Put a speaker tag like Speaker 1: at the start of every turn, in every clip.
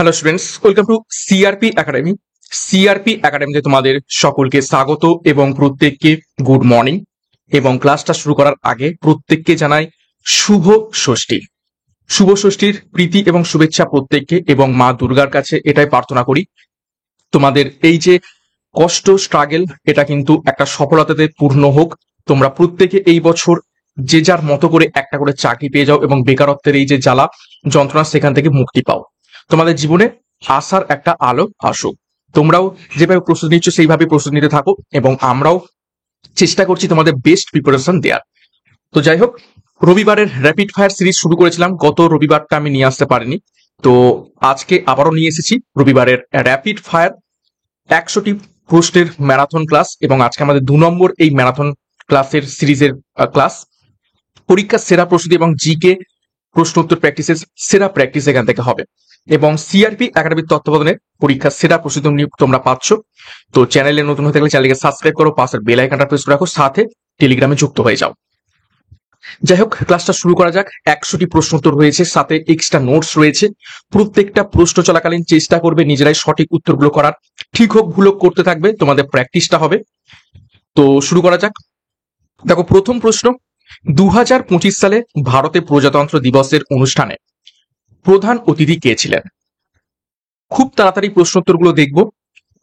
Speaker 1: Hello students, welcome to CRP academy. CRP একাডেমিতে তোমাদের সকলকে স্বাগত এবং প্রত্যেককে গুড মর্নিং। এবং ক্লাসটা শুরু করার আগে প্রত্যেককে জানাই শুভ ষষ্ঠী। শুভ ষষ্ঠীর প্রীতি এবং শুভেচ্ছা প্রত্যেককে, এবং মা দুর্গার কাছে এটাই প্রার্থনা করি তোমাদের এই যে কষ্ট স্ট্রাগল এটা কিন্তু একটা সফলতাতে পূর্ণ হোক। তোমরা প্রত্যেকে এই বছর যে যার মতো করে একটা করে চাকরি পেয়ে যাও এবং বেকারত্বের এই যে জ্বালা যন্ত্রণা সেখান থেকে মুক্তি পাও। তোমাদের জীবনে আশার একটা আলো আসুক। তোমরাও যেভাবে প্রস্তুতি নিচ্ছ সেইভাবে প্রস্তুতি নিতে থাকো এবং আমরাও চেষ্টা করছি তোমাদের বেস্ট প্রিপারেশন দেওয়ার। তো যাই হোক, রবিবারের র্যাপিড ফায়ার সিরিজ শুরু করেছিলাম, গত রবিবারটা আমি নিয়ে আসতে পারিনি, তো আজকে আবারও নিয়ে এসেছি রবিবারের র্যাপিড ফায়ার 100টি প্রশ্নের ম্যারাথন ক্লাস। এবং আজকে আমাদের 2 নম্বর এই ম্যারাথন ক্লাসের সিরিজের ক্লাস। পরীক্ষার সেরা প্রস্তুতি এবং জিকে প্রশ্ন উত্তর প্র্যাকটিসের সেরা প্র্যাকটিস এখান থেকে হবে। এবং সিআরপি একাডেমির তত্ত্বাবধানে পরীক্ষার সেরা প্রস্তুতি তোমরা পাচ্ছ। তো চ্যানেলে নতুন হয়ে থাকলে চ্যানেলকে সাবস্ক্রাইব করো, পাশের বেল আইকনটা প্রেস করে রাখো, সাথে টেলিগ্রামে যুক্ত হয়ে যাও। যাই হোক, ক্লাসটা শুরু করা যাক। 100টি প্রশ্ন উত্তর রয়েছে, সাথে এক্সট্রা নোটস রয়েছে। প্রত্যেকটা প্রশ্ন চলাকালীন চেষ্টা করবে নিজেরাই সঠিক উত্তরগুলো করার। ঠিক হোক ভুল হোক করতে থাকবে, তোমাদের প্র্যাকটিসটা হবে। তো শুরু করা যাক। দেখো, প্রথম প্রশ্ন, 2025 সালে ভারতে প্রজাতন্ত্র দিবসের অনুষ্ঠানে প্রধান অতিথি কে ছিলেন? খুব তাড়াতাড়ি প্রশ্ন উত্তরগুলো দেখব,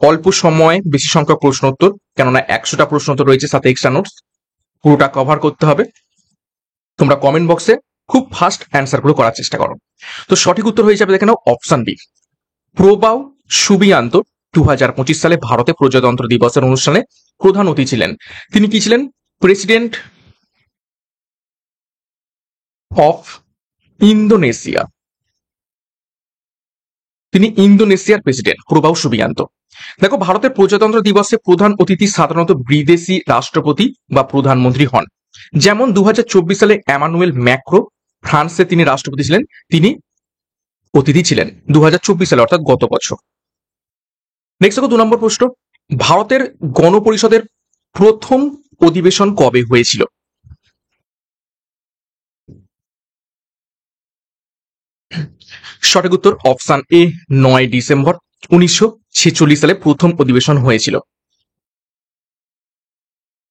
Speaker 1: অল্প সময়ে বেশি সংখ্যক প্রশ্ন উত্তর, কেননা 100টা প্রশ্ন উত্তর রয়েছে, সাথে এক্সট্রা নোটস, পুরোটা কভার করতে হবে। তোমরা কমেন্ট বক্সে খুব ফাস্ট অ্যান্সার গুলো করার চেষ্টা করো। তো সঠিক উত্তর হয়ে যাবে, দেখে নাও, অপশন বি, প্রবাউ সুবিয়ান্ত 2025 সালে ভারতে প্রজাতন্ত্র দিবসের অনুষ্ঠানে প্রধান অতিথি ছিলেন। তিনি কি ছিলেন? President of Indonesia. তিনি ইন্দোনেশিয়ার প্রেসিডেন্ট প্রবাউ সুবিয়ান্ত। দেখো, ভারতের প্রজাতন্ত্র দিবসে প্রধান অতিথি সাধারণত বিদেশি রাষ্ট্রপতি বা প্রধানমন্ত্রী হন। যেমন 2024 সালে এমানুয়েল ম্যাক্রো, ফ্রান্সে তিনি রাষ্ট্রপতি ছিলেন, তিনি অতিথি ছিলেন 2024 সালে, অর্থাৎ গত বছর। নেক্সট দেখো, 2 নম্বর প্রশ্ন, ভারতের গণপরিষদের প্রথম অধিবেশন কবে হয়েছিল? সঠিক উত্তর অপশন এ, 9 ডিসেম্বর 1946 সালে প্রথম অধিবেশন হয়েছিল।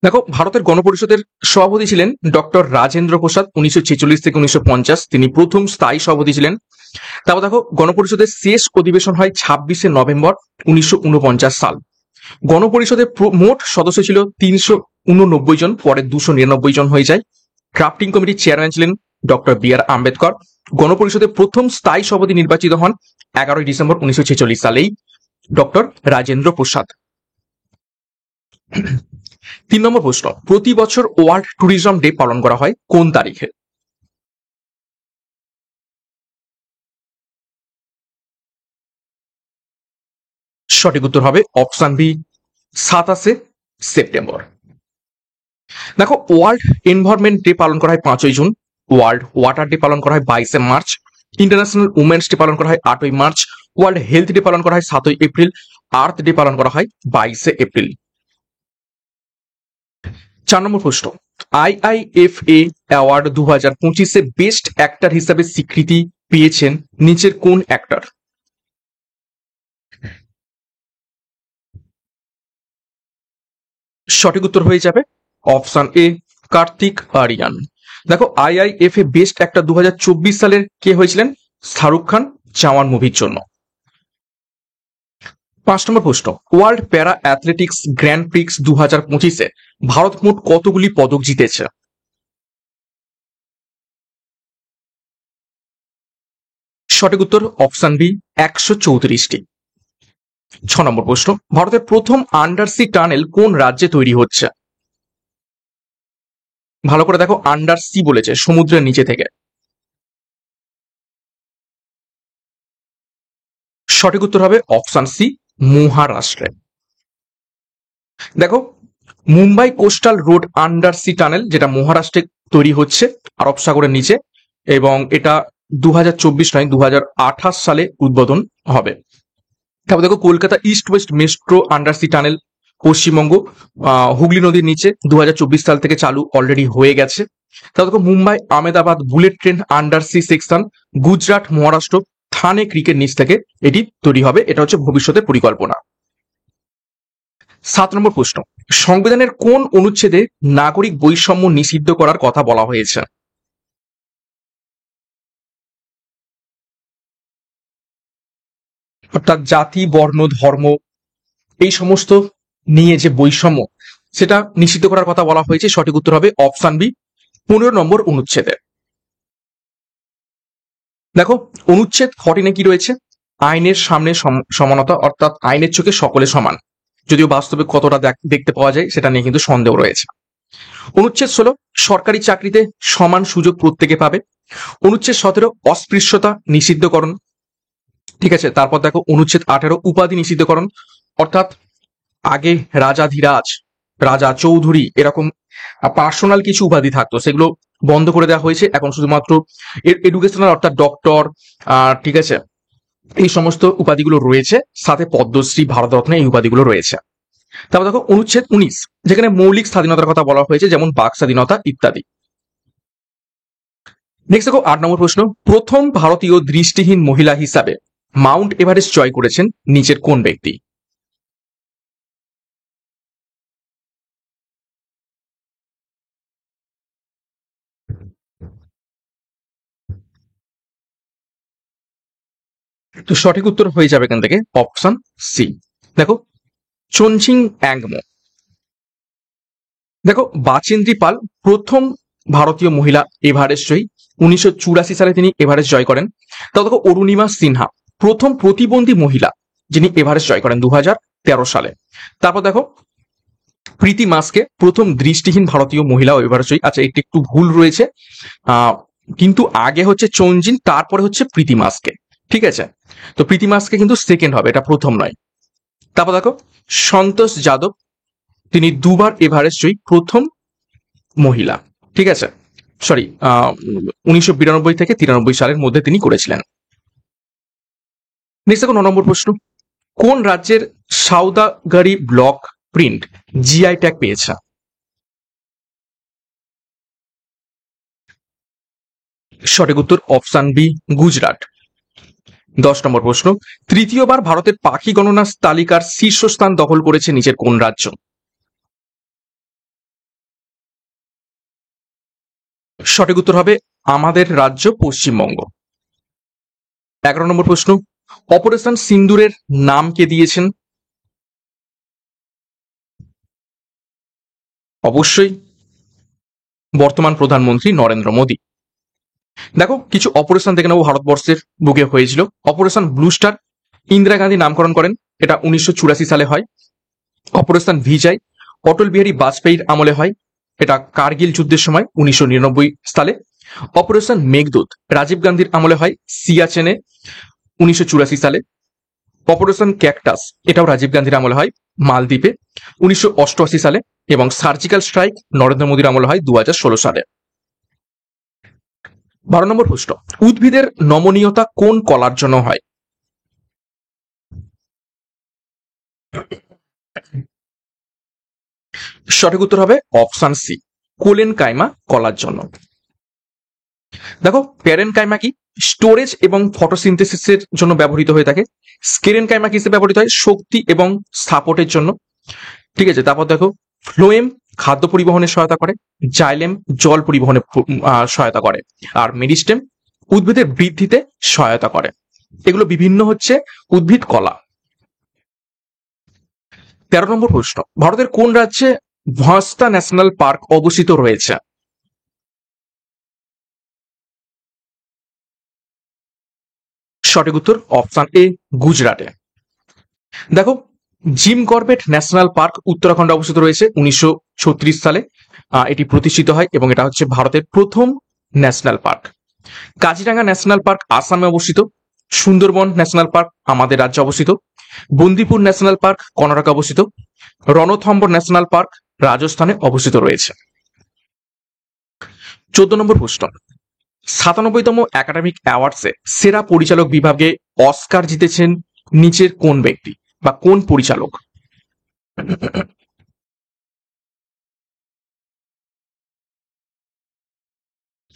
Speaker 1: দেখো, ভারতের গণপরিষদের সভাপতি ছিলেন ডক্টর রাজেন্দ্র প্রসাদ, 1946 থেকে 1950 তিনি প্রথম স্থায়ী সভাপতি ছিলেন। তারপর দেখো, গণপরিষদের শেষ অধিবেশন হয় 26শে নভেম্বর 1949 সাল। গণপরিষদের মোট সদস্য ছিল 389 জন, পরে 299 জন হয়ে যায়। ড্রাফটিং কমিটির চেয়ারম্যান ছিলেন ডক্টর বি.আর. আম্বেদকর। গণপরিষদের প্রথম স্থায়ী সভাপতি নির্বাচিত হন 11 ডিসেম্বর 1946 সালেই ডক্টর রাজেন্দ্র প্রসাদ। 3 নম্বর প্রশ্ন, প্রতি বছর ওয়ার্ল্ড ট্যুরিজম ডে পালন করা হয় কোন তারিখে? সঠিক উত্তর হবে অপশন বি, 27শে সেপ্টেম্বর। দেখো, ওয়ার্ল্ড এনভায়রনমেন্ট ডে পালন করা হয় 5ই জুন। ওয়ার্ল্ড ওয়াটার ডে পালন করা হয় 22শে মার্চ। ইন্টারন্যাশনাল উমেন্স ডে পালন করা হয় 8ই মার্চ। ওয়ার্ল্ড হেলথ ডে পালন করা হয় 7ই এপ্রিল। আর্থ ডে পালন করা হয় 22শে এপ্রিল। 4 নম্বর প্রশ্ন, আইআইএফএ অ্যাওয়ার্ড 2025-এ বেস্ট অ্যাক্টর হিসাবে স্বীকৃতি পেয়েছেন নিচের কোন অ্যাক্টর? সঠিক উত্তর হয়ে যাবে অপশন এ, কার্তিক আরিয়ান। দেখো, আইআইএফএ বেস্ট অ্যাক্টর 2024 সালের কে হয়েছিলেন? শাহরুখ খান, জওয়ান মুভির জন্য। 5 নম্বর প্রশ্ন, world para athletics grand prix 2025-এ ভারত মোট কতগুলি পদক জিতেছে? সঠিক উত্তর অপশন বি, 134টি। 6 নম্বর প্রশ্ন, ভারতের প্রথম আন্ডারসি টানেল কোন রাজ্যে তৈরি হচ্ছে? ভালো করে দেখো, আন্ডারসি বলেছে, সমুদ্রের নিচে থেকে। সঠিক উত্তর হবে অপশন সি, মহারাষ্ট্রে। দেখো, Mumbai coastal road undersea tunnel, যেটা মহারাষ্ট্রে তৈরি হচ্ছে আরব সাগরের নিচে, এবং এটা 2024 নয় 2028 সালে উদ্বোধন হবে। তারপর দেখো, Kolkata east west metro undersea tunnel Paschimbanga Hooghly নদীর নিচে 2024 সাল থেকে চালু অলরেডি হয়ে গেছে। তারপর দেখো, Mumbai Ahmedabad bullet train undersea section Gujarat Maharashtra স্থানে ক্রিকের নিচ থেকে এটি তৈরি হবে, এটা হচ্ছে ভবিষ্যতের পরিকল্পনা। 7 নম্বর প্রশ্ন, সংবিধানের কোন অনুচ্ছেদে নাগরিক বৈষম্য নিষিদ্ধ করার কথা বলা হয়েছে? অর্থাৎ জাতি, বর্ণ, ধর্ম এই সমস্ত নিয়ে যে বৈষম্য সেটা নিষিদ্ধ করার কথা বলা হয়েছে। সঠিক উত্তর হবে অপশন বি, 15 নম্বর অনুচ্ছেদে। দেখো অনুচ্ছেদ 14 কি রয়েছে, আইনের সামনে সমানতা, অর্থাৎ আইনের চোখে সকলে সমান। যদিও বাস্তবে কতটা দেখতে পাওয়া যায় সেটা নিয়ে কিন্তু সন্দেহ রয়েছে। অনুচ্ছেদ 16 সরকারি চাকরিতে সমান সুযোগ প্রত্যেকে পাবে। অনুচ্ছেদ 17 অস্পৃশ্যতা নিষিদ্ধকরণ। ঠিক আছে, তারপর দেখো অনুচ্ছেদ 18 উপাধি নিষিদ্ধকরণ, অর্থাৎ আগে রাজাধিরাজ, রাজা, চৌধুরী এরকম পার্সোনাল কিছু উপাধি থাকতো, সেগুলো বন্ধ করে দেওয়া হয়েছে। এখন শুধুমাত্র এডুকেশনাল অর্থাৎ ডক্টর, ঠিক আছে, এই সমস্ত উপাধিগুলো রয়েছে, সাথে পদ্মশ্রী, ভারতরত্ন এই উপাধিগুলো রয়েছে। তারপর দেখো অনুচ্ছেদ 19 যেখানে মৌলিক স্বাধীনতার কথা বলা হয়েছে, যেমন বাক স্বাধীনতা ইত্যাদি। নেক্সট দেখো 8 নম্বর প্রশ্ন, প্রথম ভারতীয় দৃষ্টিহীন মহিলা হিসাবে মাউন্ট এভারেস্ট জয় করেছেন নিচের কোন ব্যক্তি? তো সঠিক উত্তর হয়ে যাবে এখান থেকে অপশন সি। দেখো চোনচিং অ্যাংমো। দেখো বাচেন্দ্রী পাল প্রথম ভারতীয় মহিলা এভারেস্ট জয়ী, 1984 সালে তিনি এভারেস্ট জয় করেন। তাও দেখো অরুণিমা সিনহা প্রথম প্রতিবন্ধী মহিলা যিনি এভারেস্ট জয় করেন 2013 সালে। তারপর দেখো প্রীতি মাসকে প্রথম দৃষ্টিহীন ভারতীয় মহিলা এভারেস্ট জয়ী। আচ্ছা একটি একটু ভুল রয়েছে, কিন্তু আগে হচ্ছে চোনজিন, তারপরে হচ্ছে প্রীতি মাসকে। ঠিক আছে, তো প্রীতি মাসকে কিন্তু সেকেন্ড হবে, এটা প্রথম নয়। তারপর দেখো সন্তোষ যাদব, তিনি দুবার এভারেস্ট জয়ী প্রথম মহিলা। ঠিক আছে, সরি, 1992 থেকে 93 সালের মধ্যে তিনি করেছিলেন। নেক্সট দেখো 9 নম্বর প্রশ্ন, কোন রাজ্যের সাউদাগারি ব্লক প্রিন্ট জিআই ট্যাগ পেয়েছে? সঠিক উত্তর অপশন বি, গুজরাট। 10 নম্বর প্রশ্ন, তৃতীয়বার ভারতের পাখি গণনা তালিকার শীর্ষস্থান দখল করেছে নিচের কোন রাজ্য? সঠিক উত্তর হবে আমাদের রাজ্য পশ্চিমবঙ্গ। 11 নম্বর প্রশ্ন, অপারেশন সিন্দুরের নাম কে দিয়েছেন? অবশ্যই বর্তমান প্রধানমন্ত্রী নরেন্দ্র মোদী। দেখো কিছু অপারেশন দেখে নেবো ভারতবর্ষের বুকে হয়েছিল। Operation blue star Indira Gandhi নামকরণ করেন, এটা 1984 সালে হয়। অপারেশন ভিজয় অটল বিহারী বাজপেয়ীর আমলে হয়, এটা কার্গিল যুদ্ধের সময় 1999 সালে। অপারেশন মেঘদূত রাজীব গান্ধীর আমলে হয় সিয়াচেনে 1984 সালে। অপারেশন ক্যাকটাস এটাও রাজীব গান্ধীর আমলে হয় মালদ্বীপে 1988 সালে। এবং সার্জিক্যাল স্ট্রাইক নরেন্দ্র মোদীর আমলে হয় 2016 সালে। 12 নম্বর প্রশ্ন, উদ্ভিদের নমনীয়তা কোন কলার জন্য হয়? সঠিক উত্তর হবে অপশন সি, কোলেন কাইমা কলার জন্য। দেখো প্যারেন কাইমা কি, স্টোরেজ এবং ফটোসিনথেসিসের জন্য ব্যবহৃত হয়ে থাকে। স্কেরেন কাইমা কিসে ব্যবহৃত হয়, শক্তি এবং সাপোর্টের জন্য। ঠিক আছে, তারপর দেখো ফ্লোয়েম খাদ্য পরিবহনে সহায়তা করে, জাইলেম জল পরিবহনে সহায়তা করে, আর মেরিস্টেম উদ্ভিদের বৃদ্ধিতে সহায়তা করে। এগুলো বিভিন্ন হচ্ছে উদ্ভিদ কলা। 13 নম্বর প্রশ্ন, ভারতের কোন রাজ্যে ভাস্তা ন্যাশনাল পার্ক অবস্থিত রয়েছে? সঠিক উত্তর অপশন এ, গুজরাটে। দেখো জিম করবেট ন্যাশনাল পার্ক উত্তরাখণ্ডে অবস্থিত রয়েছে 1936 সালে এটি প্রতিষ্ঠিত হয়, এবং এটা হচ্ছে ভারতের প্রথম national park. Kaziranga national park আসামে অবস্থিত। সুন্দরবন ন্যাশনাল পার্ক আমাদের রাজ্যে অবস্থিত। বন্দিপুর ন্যাশনাল পার্ক কর্ণাটকে অবস্থিত। রণথম্বর ন্যাশনাল পার্ক রাজস্থানে অবস্থিত রয়েছে। 14 নম্বর প্রশ্ন, 97তম একাডেমিক অ্যাওয়ার্ডসে সেরা পরিচালক বিভাগে অস্কার জিতেছেন নিচের কোন ব্যক্তি বা কোন পরিচালক?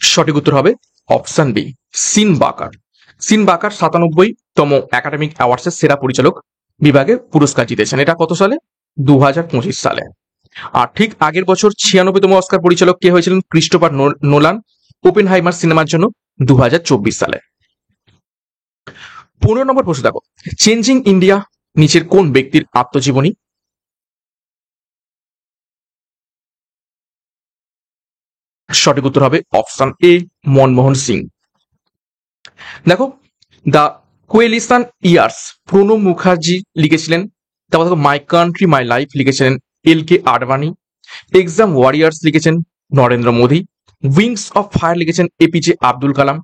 Speaker 1: সঠিক উত্তর হবে অপশন বি, সিন বাকার। সিন বাকার 97তম একাডেমিক অ্যাওয়ার্ডসের সেরা পরিচালক বিভাগে পুরস্কার জিতেছেন। এটা কত সালে? 2025 সালে। আর ঠিক আগের বছর 96তম অস্কার পরিচালক কে হয়েছিলেন? ক্রিস্টোফার নোলান ওপেনহাইমার সিনেমার জন্য 2024 সালে। 15 নম্বর প্রশ্ন দেখো, চেঞ্জিং ইন্ডিয়া নিচের কোন ব্যক্তির আত্মজীবনী? সঠিক উত্তর হবে অপশন এ, মনমোহন সিং। দেখো, দ্য কোয়েলিশন ইয়ার্স প্রণব মুখার্জি লিখেছিলেন। তারপর দেখো, মাই কান্ট্রি মাই লাইফ লিখেছিলেন LK আডবাণী। এক্সাম ওয়ারিয়ার্স লিখেছেন Narendra Modi. Wings of fire লিখেছেন APJ Abdul Kalam.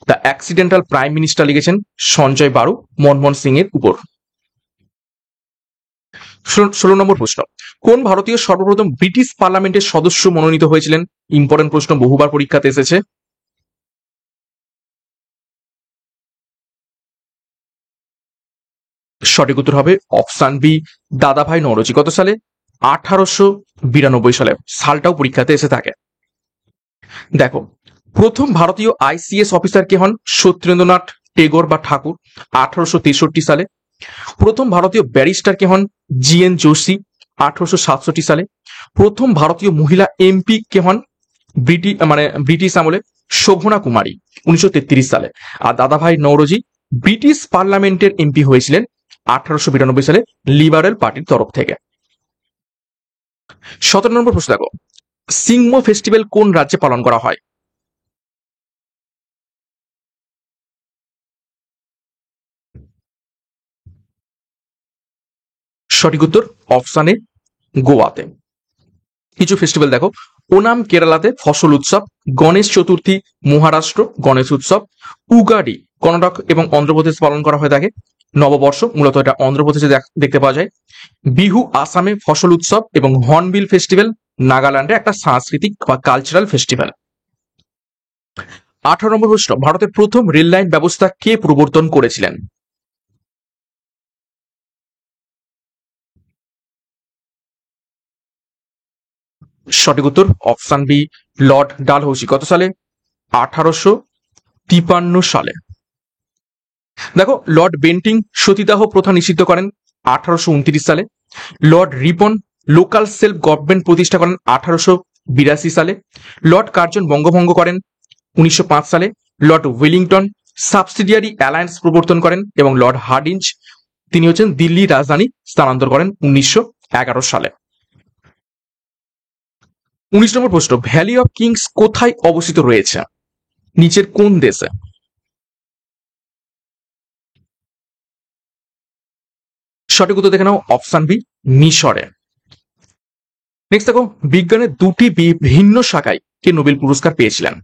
Speaker 1: The accidental prime minister লিখেছেন সঞ্জয় বারু মনমোহন সিং এর উপর। 16 নম্বর প্রশ্ন, কোন ভারতীয় সর্বপ্রথম ব্রিটিশ পার্লামেন্টের সদস্য মনোনীত হয়েছিলেন? ইম্পর্টেন্ট প্রশ্ন, বহুবার পরীক্ষাতে এসেছে। সঠিক উত্তর হবে অপশন বি, দাদাভাই নওরোজি। কত সালে? 1892 সালে। সালটাও পরীক্ষাতে এসে থাকে। দেখো, প্রথম ভারতীয় ICS অফিসার কে হন? সত্যেন্দ্রনাথ টেগোর বা ঠাকুর, 1863 সালে। প্রথম ভারতীয় ব্যারিস্টার কে হন? GN যোশী, 1867 সালে। প্রথম ভারতীয় মহিলা MP কে হন? ব্রিটিশ আমলে শোভনা কুমারী, 1933 সালে। আর দাদাভাই নওরোজি ব্রিটিশ পার্লামেন্টের MP হয়েছিলেন 1892 সালে লিবারেল পার্টির তরফ থেকে। 17 নম্বর প্রশ্ন দেখো, সিংমো ফেস্টিভ্যাল কোন রাজ্যে পালন করা হয়? সঠিক উত্তর অপশন এ, গোয়াতে। কিছু ফেস্টিভ্যাল দেখো, ওনাম কেরালাতে ফসল উৎসব, গণেশ চতুর্থী মহারাষ্ট্র গণেশ উৎসব, উগাডি কর্ণাটক এবং অন্ধ্রপ্রদেশ পালন করা হয়ে থাকে। নববর্ষ মূলত এটা অন্ধ্রপ্রদেশে দেখতে পাওয়া যায়। বিহু আসামে ফসল উৎসব এবং হর্নবিল ফেস্টিভ্যাল নাগাল্যান্ডে একটা সাংস্কৃতিক বা কালচারাল ফেস্টিভ্যাল। 18 নম্বর প্রশ্ন, ভারতের প্রথম রেল লাইন ব্যবস্থা কে প্রবর্তন করেছিলেন? সঠিক উত্তর অপশন বি, লর্ড ডালহৌসি। কত সালে? 1853 সালে। দেখো, লর্ড বেন্টিং সতীদাহ প্রথা নিষিদ্ধ করেন 1829 সালে। Lord Ripon local self government প্রতিষ্ঠা করেন 1882 সালে। লর্ড কার্জন বঙ্গভঙ্গ করেন 1905 সালে। লর্ড ওয়েলিংটন সাবসিডিয়ারি অ্যালায়েন্স প্রবর্তন করেন এবং লর্ড হার্ডিঞ্জ তিনি হচ্ছেন দিল্লি রাজধানী স্থানান্তর করেন 1911 সালে। 19 নম্বর প্রশ্ন, ভ্যালি অফ কিংস কোথায় অবস্থিত রয়েছে? নিচের কোন দেশে? সঠিক উত্তর দেখে নাও অপশন বি, মিশরে। নেক্সট দেখো, বিজ্ঞানের দুটি ভিন্ন শাখায় কে নোবেল পুরস্কার পেয়েছিলেন?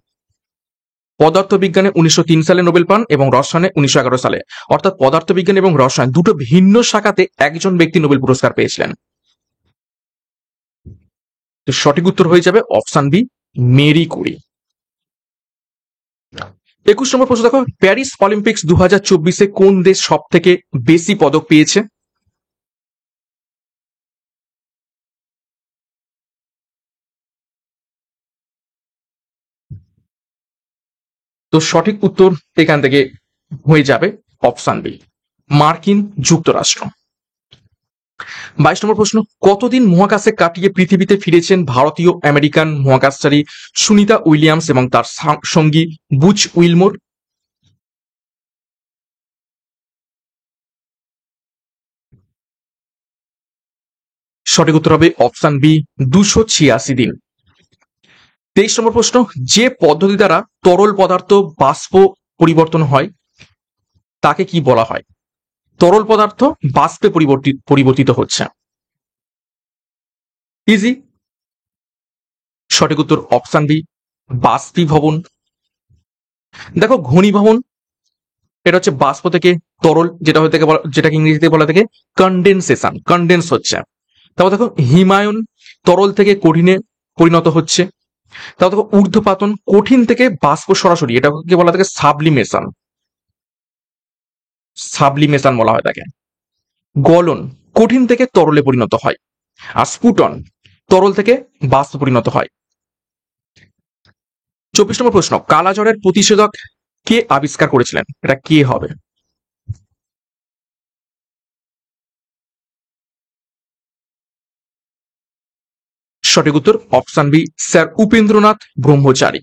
Speaker 1: পদার্থবিজ্ঞানে 1903 সালে নোবেল পান এবং রসায়নে 1911 সালে। অর্থাৎ পদার্থবিজ্ঞান এবং রসায়ন দুটো ভিন্ন শাখাতে একজন ব্যক্তি নোবেল পুরস্কার পেয়েছিলেন। তো সঠিক উত্তর হয়ে যাবে অপশন বি, মেরি কুরি। 21 নম্বর প্রশ্ন দেখো, প্যারিস অলিম্পিক্স 2024-এ কোন দেশ সব থেকে বেশি পদক পেয়েছে? তো সঠিক উত্তর এখান থেকে হয়ে যাবে অপশন বি, মার্কিন যুক্তরাষ্ট্র। 22 নম্বর প্রশ্ন, কতদিন মহাকাশে কাটিয়ে পৃথিবীতে ফিরেছেন ভারতীয় আমেরিকান মহাকাশচারী সুনিতা উইলিয়ামস এবং তার সঙ্গী বুচ উইলমোর? সঠিক উত্তর হবে অপশন বি, 286 দিন। 23 নম্বর প্রশ্ন, যে পদ্ধতি দ্বারা তরল পদার্থ বাষ্প পরিবর্তন হয় তাকে কি বলা হয়? তরল পদার্থ বাষ্পে পরিবর্তিত হচ্ছে। ইজি। সঠিক উত্তর অপশন বি, বাষ্পীভবন। দেখো, ঘনীভবন এটা হচ্ছে বাষ্প থেকে তরল যেটাকে ইংরেজিতে বলা থাকে কন্ডেনসেশন, কন্ডেন্স হচ্ছে। তারপর দেখো, হিমায়ন তরল থেকে কঠিনে পরিণত হচ্ছে। তারপর দেখো, ঊর্ধ্বপাতন কঠিন থেকে বাষ্প সরাসরি, এটাকে বলা থাকে সাবলিমেশন, সাবলিমেশন বলা হয় তাকে। গলন কঠিন থেকে তরলে পরিণত হয়। আর স্ফুটন তরল থেকে বাষ্পে পরিণত হয়। 24 নম্বর প্রশ্ন, কালাজ্বরের প্রতিষেধক কে আবিষ্কার করেছিলেন? এটা কে হবে? সঠিক উত্তর অপশন বি, স্যার উপেন্দ্রনাথ ব্রহ্মচারী।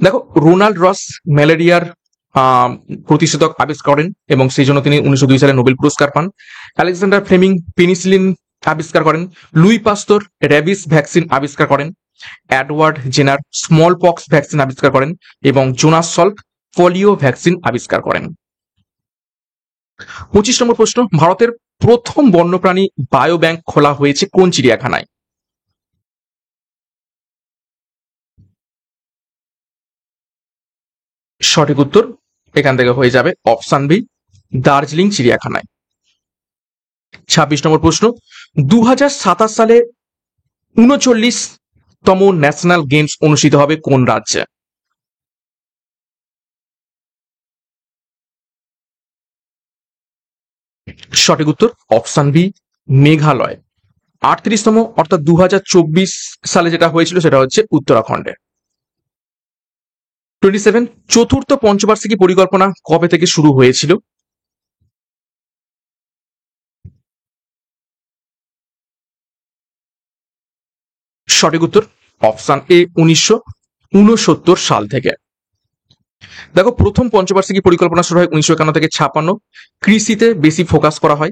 Speaker 1: দেখো, রোনাল্ড রস ম্যালেরিয়ার প্রতিষেধক আবিষ্কার করেন এবং সেই জন্য তিনি 1902 সালে নোবেল পুরস্কার পান। আলেকজান্ডার ফ্লেমিং পেনিসিলিন আবিষ্কার করেন। লুই পাস্তর র্যাবিস ভ্যাকসিন আবিষ্কার করেন। Edward Jenner small pox vaccine আবিষ্কার করেন এবং জোনাস সল্ক পোলিও ভ্যাকসিন আবিষ্কার করেন। 25 নম্বর প্রশ্ন, ভারতের প্রথম বন্যপ্রাণী বায়ো ব্যাংক খোলা হয়েছে কোন চিড়িয়াখানায়? সঠিক উত্তর এখান থেকে হয়ে যাবে অপশন বি, দার্জিলিং চিড়িয়াখানায়। 26 নম্বর প্রশ্ন, 2027 সালে 39তম ন্যাশনাল গেমস অনুষ্ঠিত হবে কোন রাজ্যে? সঠিক উত্তর অপশন বি, মেঘালয়। 38তম অর্থাৎ 2024 সালে যেটা হয়েছিল সেটা হচ্ছে উত্তরাখণ্ডে। 27, চতুর্থ পঞ্চবার্ষিকী পরিকল্পনা কবে থেকে শুরু হয়েছিল? সঠিক উত্তর অপশন এ, 1969 সাল থেকে। দেখো, প্রথম পঞ্চবার্ষিকী পরিকল্পনা শুরু হয় 1951 থেকে 56, কৃষিতে বেশি ফোকাস করা হয়।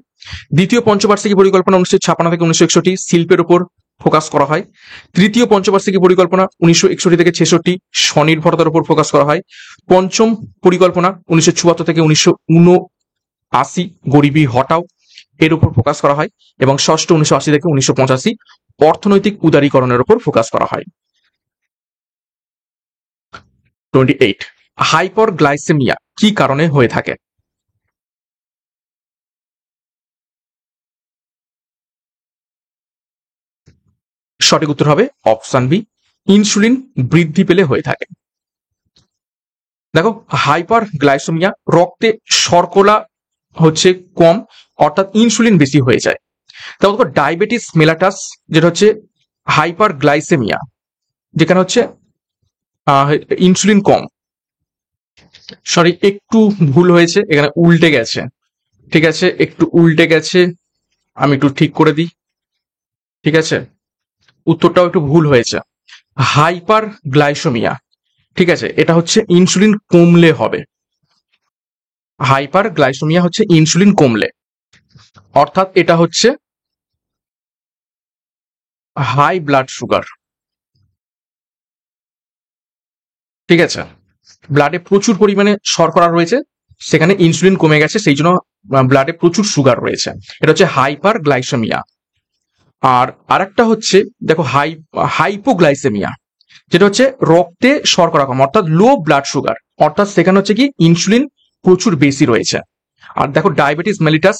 Speaker 1: দ্বিতীয় পঞ্চবার্ষিকী পরিকল্পনা 1956 থেকে 1961, শিল্পের উপর ফোকাস করা হয়। তৃতীয় পঞ্চবার্ষিকী পরিকল্পনা 1961 থেকে 66, স্বনির্ভরতার উপর ফোকাস করা হয়। পঞ্চম পরিকল্পনা 1974 থেকে 1979, গরিবি হটাও এর উপর ফোকাস করা হয়। এবং ষষ্ঠ 1980 থেকে 1985, অর্থনৈতিক উদারীকরণের উপর ফোকাস করা হয়। 28, হাইপারগ্লাইসেমিয়া কি কারণে হয়ে থাকে? সঠিক উত্তর হবে অপশন বি, ইনসুলিন বৃদ্ধি পেলে হয়ে থাকে। দেখো, হাইপার গ্লাইসেমিয়া রক্তে শর্করা হচ্ছে কম, অর্থাৎ ইনসুলিন বেশি হয়ে যায়। তারপর দেখো, ডায়াবেটিস মেলাটাস যেটা হচ্ছে হাইপার গ্লাইসেমিয়া, যেখানে হচ্ছে ইনসুলিন কম। সরি, একটু ভুল হয়েছে, এখানে উল্টে গেছে। ঠিক আছে, একটু উল্টে গেছে, আমি একটু ঠিক করে দিই। ঠিক আছে, উত্তরটাও একটু ভুল হয়েছে। হাইপার গ্লাইসেমিয়া, ঠিক আছে, এটা হচ্ছে ইনসুলিন কমলে হবে। হাইপার গ্লাইসেমিয়া হচ্ছে ইনসুলিন কমলে, অর্থাৎ এটা হচ্ছে হাই ব্লাড সুগার। ঠিক আছে, ব্লাডে প্রচুর পরিমাণে শর্করা রয়েছে, সেখানে ইনসুলিন কমে গেছে, সেই জন্য ব্লাডে প্রচুর সুগার রয়েছে। এটা হচ্ছে হাইপার গ্লাইসেমিয়া। আর আরেকটা হচ্ছে, দেখো, হাইপোগ্লাইসেমিয়া, যেটা হচ্ছে রক্তে শর্করা কম, অর্থাৎ লো ব্লাড সুগার, অর্থাৎ সেখানে হচ্ছে কি ইনসুলিন প্রচুর বেশি রয়েছে। আর দেখো, ডায়াবেটিস মেলিটাস,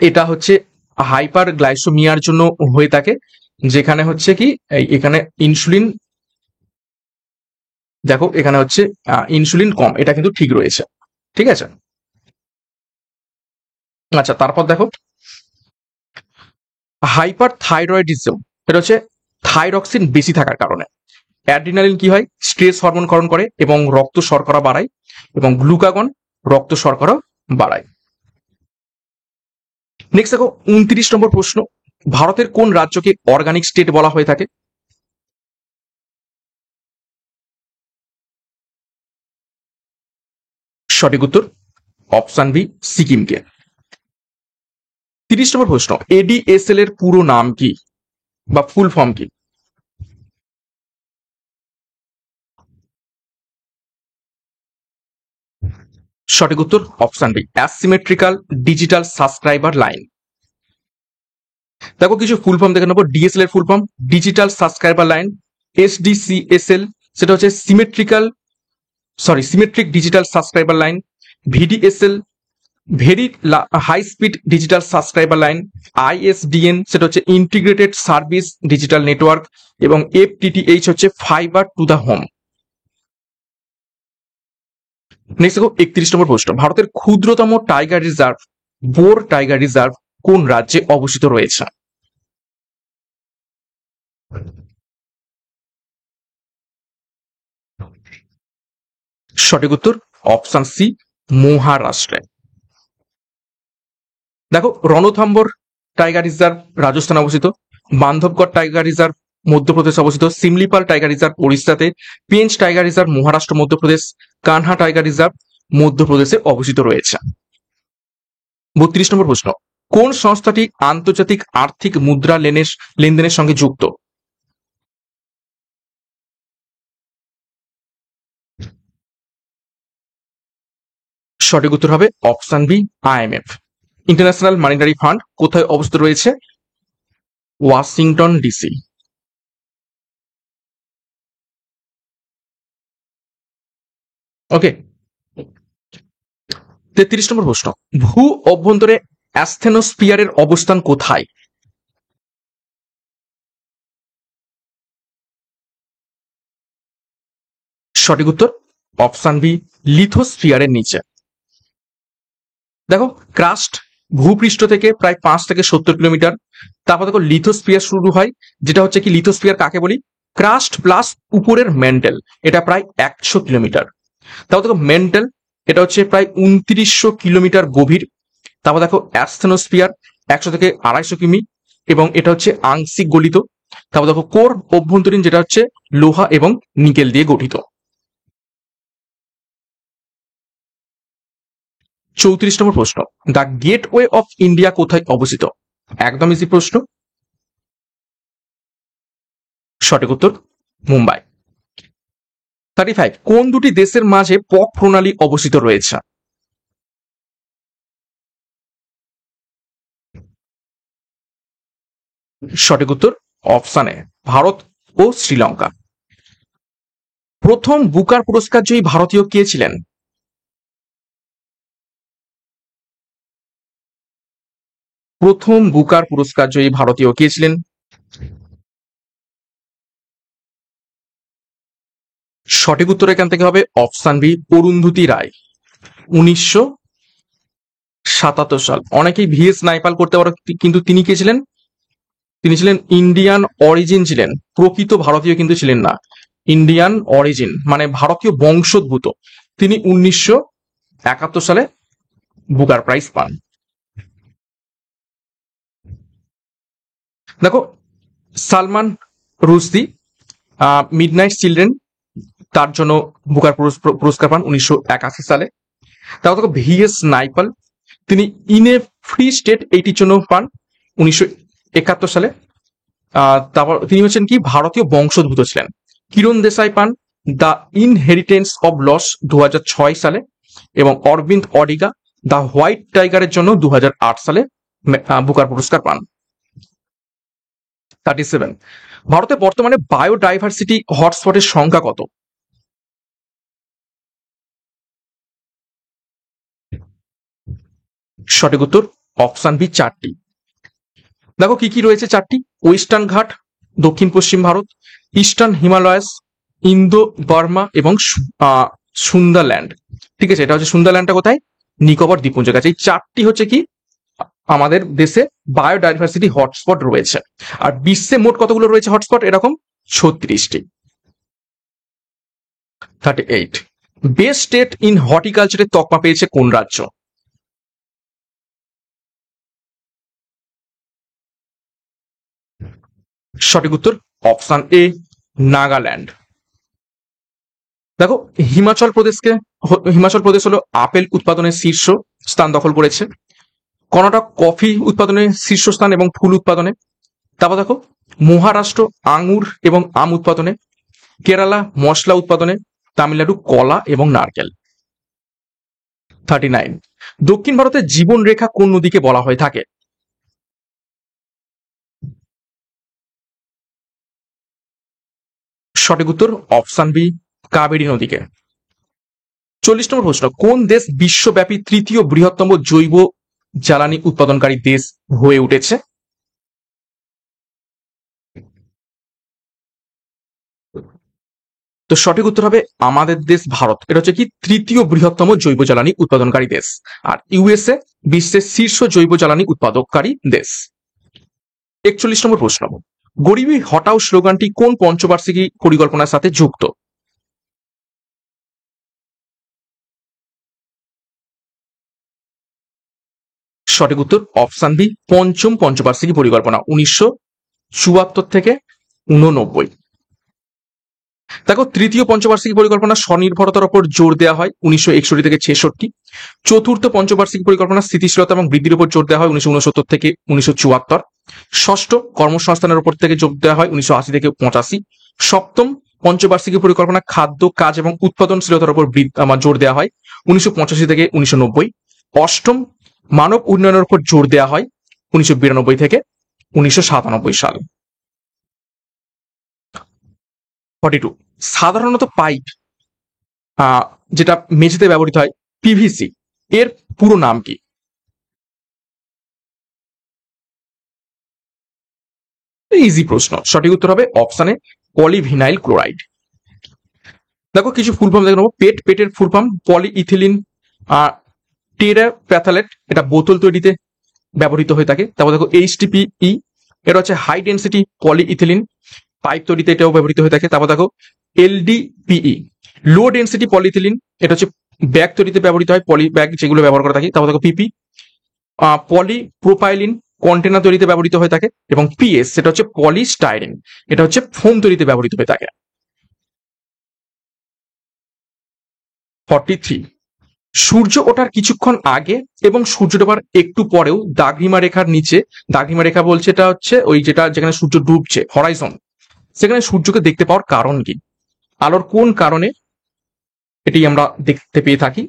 Speaker 1: এটা হচ্ছে হাইপার গ্লাইসেমিয়ার জন্য হয়ে থাকে, যেখানে হচ্ছে কি এখানে ইনসুলিন, দেখো এখানে হচ্ছে ইনসুলিন কম, এটা কিন্তু ঠিক রয়েছে। ঠিক আছে, আচ্ছা, তারপর দেখো, হাইপার থাইরয়েডিজম, এটা হচ্ছে থাইরক্সিন বেশি থাকার কারণে। অ্যাড্রিনালিন কি হয়, স্ট্রেস হরমোন ক্ষরণ করে এবং রক্ত শর্করা বাড়ায়, এবং গ্লুকাগন রক্ত শর্করা বাড়ায়। নেক্সট দেখো, 29 নম্বর প্রশ্ন, ভারতের কোন রাজ্যকে অর্গানিক স্টেট বলা হয়ে থাকে? সঠিক উত্তর অপশন বি, সিকিমকে। 30 নম্বর প্রশ্ন, এডিএসএল এর পুরো নাম কি বা ফুল ফর্ম কি? সঠিক উত্তর option B, asymmetrical digital subscriber line. দেখো, কিছু ফুল ফর্ম দেখে নেবো। ডিএসএল এর full form digital subscriber line. SDCSL, সেটা হচ্ছে symmetric digital subscriber line. VDSL, very high speed digital subscriber line. ISDN, সেটা হচ্ছে ইন্টিগ্রেটেড সার্ভিস ডিজিটাল নেটওয়ার্ক। এবং এফটিটিএইচ হচ্ছে fibre to the home. Next দেখো, 31 নম্বর প্রশ্ন, ভারতের ক্ষুদ্রতম tiger reserve Bor tiger reserve কোন রাজ্যে অবস্থিত রয়েছে? সঠিক উত্তর অপশন সি, মহারাষ্ট্রে। দেখো, রণথম্বর টাইগার রিজার্ভ রাজস্থানে অবস্থিত, বান্ধবগড় টাইগার রিজার্ভ মধ্যপ্রদেশে অবস্থিত, সিমলিপাল টাইগার রিজার্ভ ওড়িশাতে, Pench tiger reserve Maharashtra Madhya Pradesh, Kanha tiger reserve মধ্যপ্রদেশে অবস্থিত রয়েছে। 32 নম্বর প্রশ্ন, কোন সংস্থাটি আন্তর্জাতিক আর্থিক মুদ্রা লেনদেনের সঙ্গে যুক্ত? সঠিক উত্তর হবে option B, IMF. International monetary fund কোথায় অবস্থিত রয়েছে? Washington DC. ওকে, 33 নম্বর প্রশ্ন, ভূ অভ্যন্তরে অ্যাস্থেনোস্ফিয়ারের অবস্থান কোথায়? সঠিক উত্তর অপশন বি, লিথোস্ফিয়ারের নিচে। দেখো, ক্রাস্ট ভূপৃষ্ঠ থেকে প্রায় 5 থেকে 70 কিলোমিটার। তারপর দেখো লিথোস্ফিয়ার শুরু হয়, যেটা হচ্ছে কি লিথোস্ফিয়ার কাকে বলি? ক্রাস্ট প্লাস উপরের মেন্টেল, এটা প্রায় 100 কিলোমিটার। তারপর দেখো মেন্টেল, এটা হচ্ছে প্রায় 2900 কিলোমিটার গভীর। তারপর দেখো অ্যাস্থেনোস্ফিয়ার 100 থেকে 250 কিমি, এবং এটা হচ্ছে আংশিক গলিত। তারপর দেখো কোর অভ্যন্তরীণ, যেটা হচ্ছে লোহা এবং নিকেল দিয়ে গঠিত। 34 নম্বর প্রশ্ন, দ্য গেটওয়ে অফ ইন্ডিয়া কোথায় অবস্থিত? একদম ইজি প্রশ্ন। সঠিক উত্তর মুম্বাই। 35, কোন দুটি দেশের মাঝে পক প্রণালী অবস্থিত রয়েছে? সঠিক উত্তর অপশন এ, ভারত ও শ্রীলঙ্কা। প্রথম বুকার পুরস্কার জয়ী ভারতীয় কে ছিলেন? প্রথম বুকার পুরস্কার জয়ী ভারতীয় কে ছিলেন? সঠিক উত্তর এখান থেকে হবে অপশন বি, অরুন্ধতী রায়। 1977 সাল। অনেকেই ভিএস নাইপাল করতে পারো, কিন্তু তিনি কে ছিলেন? তিনি ছিলেন ইন্ডিয়ান অরিজিন, ছিলেন প্রকৃত ভারতীয় কিন্তু ছিলেন না, ইন্ডিয়ান অরিজিন মানে ভারতীয় বংশোদ্ভূত। তিনি 1971 সালে বুকার প্রাইজ পান। দেখো, সালমান রুশদি মিডনাইট চিলড্রেন, তার জন্য বুকার পুরস্কার পান 1981 সালে। তারপর দেখো ভিএস নাইপাল, তিনি ইন এ ফ্রি স্টেট এইটির জন্য পান 1971 সালে। তারপর তিনি হচ্ছেন কি ভারতীয় বংশোদ্ভূত ছিলেন। কিরণ দেশাই পান দ্য ইনহেরিটেন্স অব লস 2006 সালে, এবং অরবিন্দ অডিগা দ্য হোয়াইট টাইগারের জন্য 2008 সালে বুকার পুরস্কার পান। 37, ভারতে বর্তমানে বায়োডাইভার্সিটি হটস্পটের সংখ্যা কত? সঠিক উত্তর অপশন বি, 4টি। দেখো কি কি রয়েছে 4টি: ওয়েস্টার্ন ঘাট, দক্ষিণ পশ্চিম Bharat, eastern Himalayas, Indo Burma এবং সুন্দারল্যান্ড। ঠিক আছে, এটা হচ্ছে সুন্দারল্যান্ডটা কোথায়? নিকোবর দ্বীপপুঞ্জের কাছে। এই 4টি হচ্ছে কি আমাদের দেশে বায়োডাইভার্সিটি হটস্পট রয়েছে। আর বিশ্বে মোট কতগুলো রয়েছে হটস্পট? এরকম 36টি। 38, বেস্ট স্টেট ইন হর্টিকালচারের তকমা পেয়েছে কোন রাজ্য? সঠিক উত্তর অপশন এ, নাগাল্যান্ড। দেখো, হিমাচল প্রদেশ হলো আপেল উৎপাদনের শীর্ষ স্থান দখল করেছে। কর্ণাটক কফি উৎপাদনে শীর্ষস্থান এবং ফুল উৎপাদনে। তারপর দেখো মহারাষ্ট্র আঙুর এবং আম উৎপাদনে, কেরালা মশলা উৎপাদনে, তামিলনাড়ু কলা এবং নারকেল। 39, দক্ষিণ ভারতের জীবন রেখা কোন নদীকে বলা হয়ে থাকে? সঠিক উত্তর অপশন বি, কাবেরী নদীকে। 40 নম্বর প্রশ্ন, কোন দেশ বিশ্বব্যাপী তৃতীয় বৃহত্তম জৈব জ্বালানি উৎপাদনকারী দেশ হয়ে উঠেছে? তো সঠিক উত্তর হবে আমাদের দেশ ভারত। এটা হচ্ছে কি তৃতীয় বৃহত্তম জৈব জ্বালানি উৎপাদনকারী দেশ। আর ইউএসএ বিশ্বের শীর্ষ জৈব জ্বালানি উৎপাদককারী দেশ। 41 নম্বর প্রশ্ন, গরিবি হটাও স্লোগানটি কোন পঞ্চবার্ষিকী পরিকল্পনার সাথে যুক্ত? সঠিক উত্তর অপশন বি, পঞ্চম পঞ্চবার্ষিকী পরিকল্পনা 1974 থেকে 89। দেখো, তৃতীয় পঞ্চবার্ষিকী পরিকল্পনা স্বনির্ভরতার উপর জোর দেওয়া হয় 1961 থেকে 66। চতুর্থ পঞ্চবার্ষিকী পরিকল্পনা স্থিতিশীলতা এবং বৃদ্ধির উপর জোর দেওয়া হয় 1969 থেকে 1974। ষষ্ঠ কর্মসংস্থানের উপর থেকে জোর দেওয়া হয় 1980 থেকে 85। সপ্তম পঞ্চবার্ষিকী পরিকল্পনা খাদ্য, কাজ এবং উৎপাদনশীলতার উপর জোর দেওয়া হয় 1985 থেকে 1990। অষ্টম মানব উন্নয়নের উপর জোর দেওয়া হয় 1992 থেকে 1997 সাল। 42, সাধারণত পাইপ যেটা মেঝেতে ব্যবহৃত হয় পিভিসি, এর পুরো নাম কি? ইজি প্রশ্ন, সঠিক উত্তর হবে অপশানে পলিভিনাইল ক্লোরাইড। দেখো, কিছু ফুল ফর্ম দেখে নেবো। পেটের ফুল ফর্ম পলিইথিলিন টেরাপ্যাথালেট, এটা বোতল তৈরিতে ব্যবহৃত হয়ে থাকে। তারপর দেখো HDPE, এটা হচ্ছে হাই ডেন্সিটি পলিইথিলিন, পাইপ তৈরিতে এটাও ব্যবহৃত হয়ে থাকে। তারপর দেখো LDPE, লো ডেন্সিটি পলিইথিলিন, এটা হচ্ছে ব্যাগ তৈরিতে ব্যবহৃত হয়, পলি ব্যাগ যেগুলো ব্যবহার করা থাকে। তারপর দেখো PP, পলিপ্রোপাইলিন, কন্টেনার তৈরিতে ব্যবহৃত হয়ে থাকে। এবং PS, সেটা হচ্ছে পলিস্টাইরিন, এটা হচ্ছে ফোম তৈরিতে ব্যবহৃত হয়ে থাকে। 43, সূর্য ওঠার কিছুক্ষণ আগে এবং সূর্য ডোবার একটু পরেও দাঘিমা রেখার নিচে, দাঘিমা রেখা বলছে এটা হচ্ছে ওই যেখানে সূর্য ডুবছে, হরাইজন, সেখানে সূর্যকে দেখতে পাওয়ার কারণ কি? আলোর কোন কারণে এটি আমরা দেখতে পেয়ে থাকি?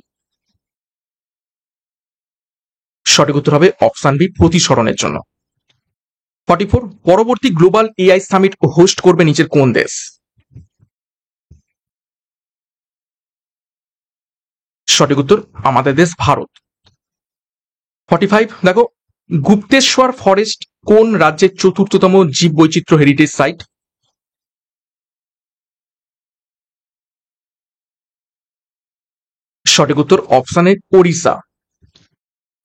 Speaker 1: সঠিক উত্তর হবে অপশন বি, প্রতিসরণের জন্য। 44, পরবর্তী গ্লোবাল AI সামিট হোস্ট করবে নিচের কোন দেশ? সঠিক উত্তর আমাদের দেশ ভারত। 45, দেখো, গুপ্তেশ্বর ফরেস্ট কোন রাজ্যের চতুর্থতম জীববৈচিত্র্য হেরিটেজ সাইট? সঠিক উত্তর অপশন এ, ওড়িশা।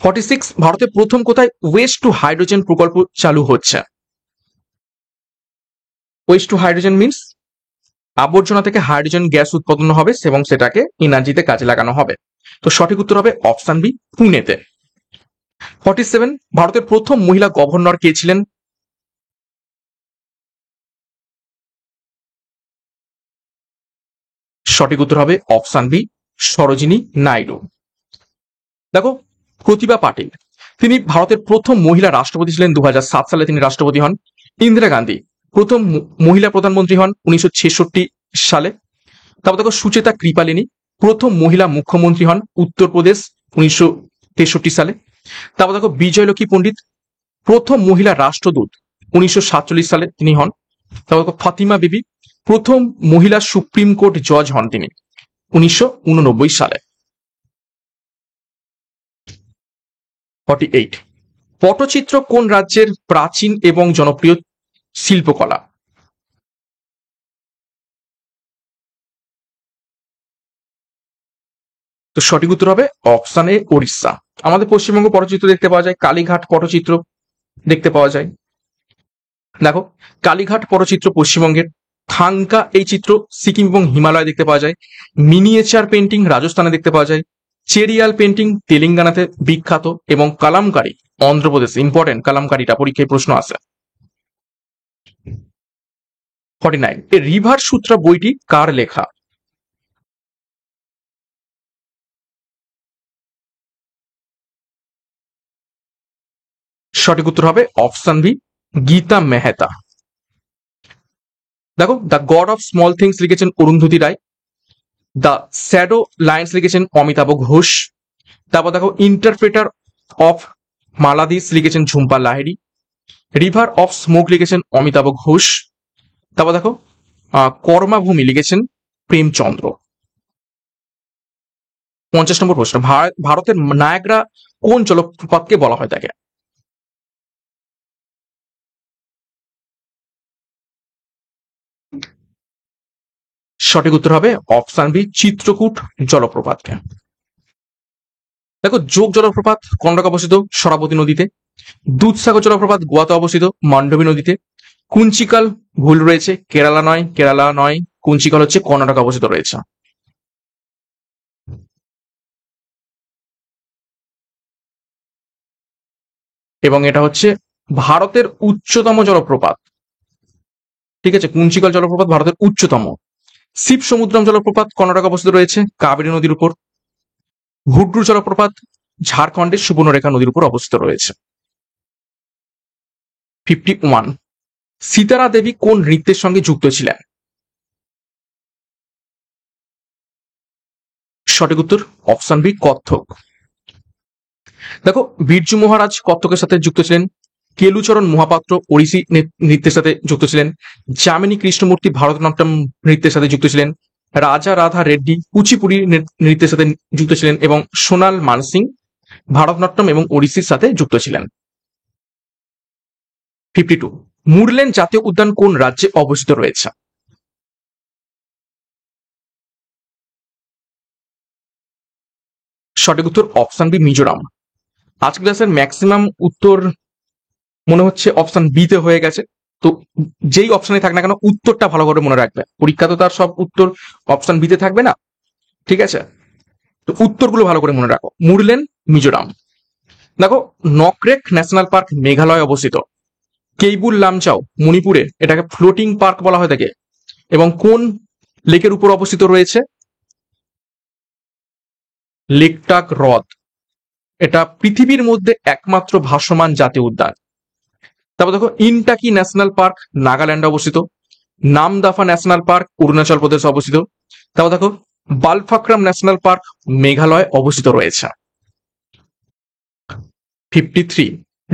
Speaker 1: 46, ভারতে প্রথম কোথায় ওয়েস্ট টু হাইড্রোজেন প্রকল্প চালু হচ্ছে? ওয়েস্ট টু হাইড্রোজেন মিন্স আবর্জনা থেকে হাইড্রোজেন গ্যাস উৎপাদন হবে এবং সেটাকে এনার্জিতে কাজে লাগানো হবে। তো সঠিক উত্তর হবে অপশন বি, পুনেতে। 47, ভারতের প্রথম মহিলা গভর্নর কে ছিলেন? সঠিক উত্তর হবে অপশন বি, সরোজিনী নাইডু। দেখো, প্রতিভা পাটিল, তিনি ভারতের প্রথম মহিলা রাষ্ট্রপতি ছিলেন 2007 সালে তিনি রাষ্ট্রপতি হন। ইন্দিরা গান্ধী প্রথম মহিলা প্রধানমন্ত্রী হন 1966 সালে। তারপর দেখো, সুচেতা কৃপালিনী প্রথম মহিলা মুখ্যমন্ত্রী হন উত্তরপ্রদেশ 1963 সালে। তারপর দেখো, বিজয়লক্ষ্মী পণ্ডিত প্রথম মহিলা রাষ্ট্রদূত 1947 সালে তিনি হন। তারপর দেখো, ফাতিমা বিবি প্রথম মহিলা সুপ্রিম কোর্ট জজ হন তিনি 1989 সালে। 48, পটচিত্র কোন রাজ্যের প্রাচীন এবং জনপ্রিয় শিল্পকলা? তো সঠিক উত্তর হবে অপশন এ, ওড়িশা। আমাদের পশ্চিমবঙ্গ পটচিত্র দেখতে পাওয়া যায়, কালীঘাট পটচিত্র দেখতে পাওয়া যায়। দেখো, কালীঘাট পটচিত্র পশ্চিমবঙ্গের, থাংকা এই চিত্র সিকিম এবং হিমালয় দেখতে পাওয়া যায়। মিনিয়েচার পেন্টিং রাজস্থানে দেখতে পাওয়া যায়। চেরিয়াল পেন্টিং তেলেঙ্গানাতে বিখ্যাত এবং কালামকারী অন্ধ্রপ্রদেশ। ইম্পর্টেন্ট, কালামকারীটা পরীক্ষায় প্রশ্ন আসে। 49, এই রিভার সূত্রা বইটি কার লেখা? সঠিক উত্তর হবে অপশন বি, গীতা মেহতা। দেখো, the god of small things লিখেছেন Arundhati Roy. The shadow lines লিখেছেন অমিতাভ ঘোষ। তারপর দেখো, ইন্টারপ্রেটার অফ মালাদিস লিখেছেন Jhumpa Lahiri. River of smoke লিখেছেন অমিতাভ ঘোষ। তারপর দেখো, কর্মাভূমি লিখেছেন প্রেমচন্দ্র। 50 নম্বর প্রশ্ন, ভারতের নায়াগ্রা কোন জলপ্রপাতকে বলা হয় থাকে? সঠিক উত্তর হবে অপশন বি, চিত্রকূট জলপ্রপাতকে। দেখো, যোগ জলপ্রপাত কর্ণাটক অবস্থিত, সরাবতী নদীতে। দুধসাগর জলপ্রপাত গোয়াতে অবস্থিত, মান্ডবী নদীতে। কুঞ্চিকাল ভুল রয়েছে, কেরালা নয়, কুঞ্চিকাল হচ্ছে কর্ণাটক অবস্থিত রয়েছে। এবং এটা হচ্ছে ভারতের উচ্চতম জলপ্রপাত। ঠিক আছে, কুঞ্চিকল জলপ্রপাত ভারতের উচ্চতম। শিব সমুদ্রম জলপ্রপাত কর্ণাটকে অবস্থিত রয়েছে কাবেরী নদীর উপর। হুড্রু জলপ্রপাত ঝাড়খণ্ডের সুবর্ণরেখা নদীর উপর অবস্থিত রয়েছে। 51, সীতারা দেবী কোন নৃত্যের সঙ্গে যুক্ত ছিলেন? সঠিক উত্তর অপশন বি কত্থক। দেখো, বিরজু মহারাজ কত্থকের সাথে যুক্ত ছিলেন। কেলুচরণ মহাপাত্র ওড়িশি নৃত্যের সাথে যুক্ত ছিলেন। যামিনী কৃষ্ণমূর্তি ভারতনাট্যম নৃত্যের সাথে যুক্ত ছিলেন। রাজা রাধা রেড্ডি কুচিপুড়ি নৃত্যের সাথে যুক্ত ছিলেন এবং সোনাল মানসিং ভারতনাট্যম এবং ওড়িশির সাথে যুক্ত ছিলেন। 52, মুরলেন জাতীয় উদ্যান কোন রাজ্যে অবস্থিত রয়েছে? সঠিক উত্তর অপশন বি মিজোরাম। আজকে ক্লাসের ম্যাক্সিমাম উত্তর মনে হচ্ছে অপশন বি তে হয়ে গেছে। তো যেই অপশনে থাক না কেন উত্তরটা ভালো করে মনে রাখবে, পরীক্ষা তো তার সব উত্তর অপশন বি তে থাকবে না। ঠিক আছে, তো উত্তরগুলো ভালো করে মনে রাখো। মুরলেন মিজোরাম। দেখো, নকরেক ন্যাশনাল পার্ক মেঘালয় অবস্থিত। কেইবুল লামচাও মণিপুরে, এটাকে ফ্লোটিং পার্ক বলা হয়ে থাকে, এবং কোন লেকের উপর অবস্থিত রয়েছে? লেকটাক হ্রদ। এটা পৃথিবীর মধ্যে একমাত্র ভাসমান জাতীয় উদ্যান। তারপর দেখো, ইনটাকি ন্যাশনাল পার্ক নাগাল্যান্ডে অবস্থিত। নামদাফা ন্যাশনাল পার্ক অরুণাচল প্রদেশে অবস্থিত। তারপর দেখো, বালফাক্রাম ন্যাশনাল পার্ক মেঘালয় অবস্থিত রয়েছে। 53,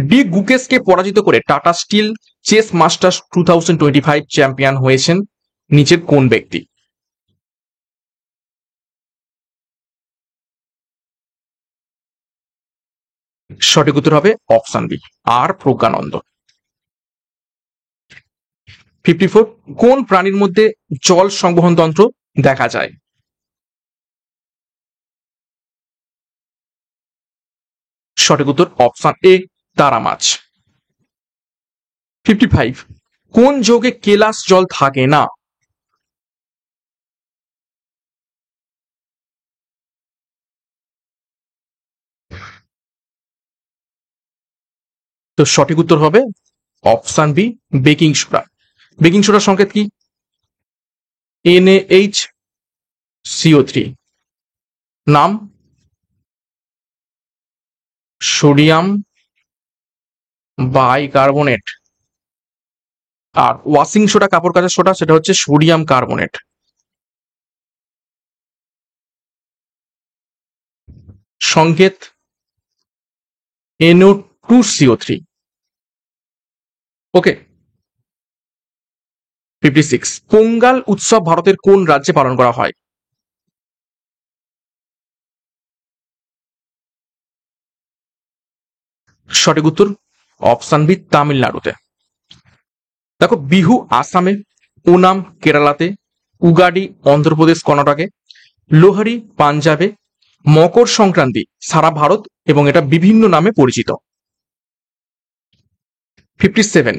Speaker 1: ডি গুকেশকে পরাজিত করে Tata steel chess masters 2025 champion হয়েছেন নিচের কোন ব্যক্তি? সঠিক উত্তর হবে অপশন বি আর প্রজ্ঞানন্দ। 54, কোন প্রাণীর মধ্যে জল সংবহন তন্ত্র দেখা যায়? সঠিক উত্তর অপশন এ তারা মাছ। 55, কোন যোগে কেলাস জল থাকে না? তো সঠিক উত্তর হবে option B baking soda. Baking সোডার সংকেত কি? NaHCO3। নাম সোডিয়াম বাইকার্বনেট। আর ওয়াশিং সোডা কাপড় কাচার সোডা সেটা হচ্ছে সোডিয়াম কার্বনেট। সংকেত NO2CO3। ওকে। 56, পোঙ্গাল উৎসব ভারতের কোন রাজ্যে পালন করা হয়? সঠিক উত্তর অপশন বি তামিলনাড়ুতে। দেখো, বিহু আসামে, ওনাম কেরালাতে, উগাডি অন্ধ্রপ্রদেশ কর্ণাটকে, লোহারি পাঞ্জাবে, মকর সংক্রান্তি সারা ভারত এবং এটা বিভিন্ন নামে পরিচিত। 57,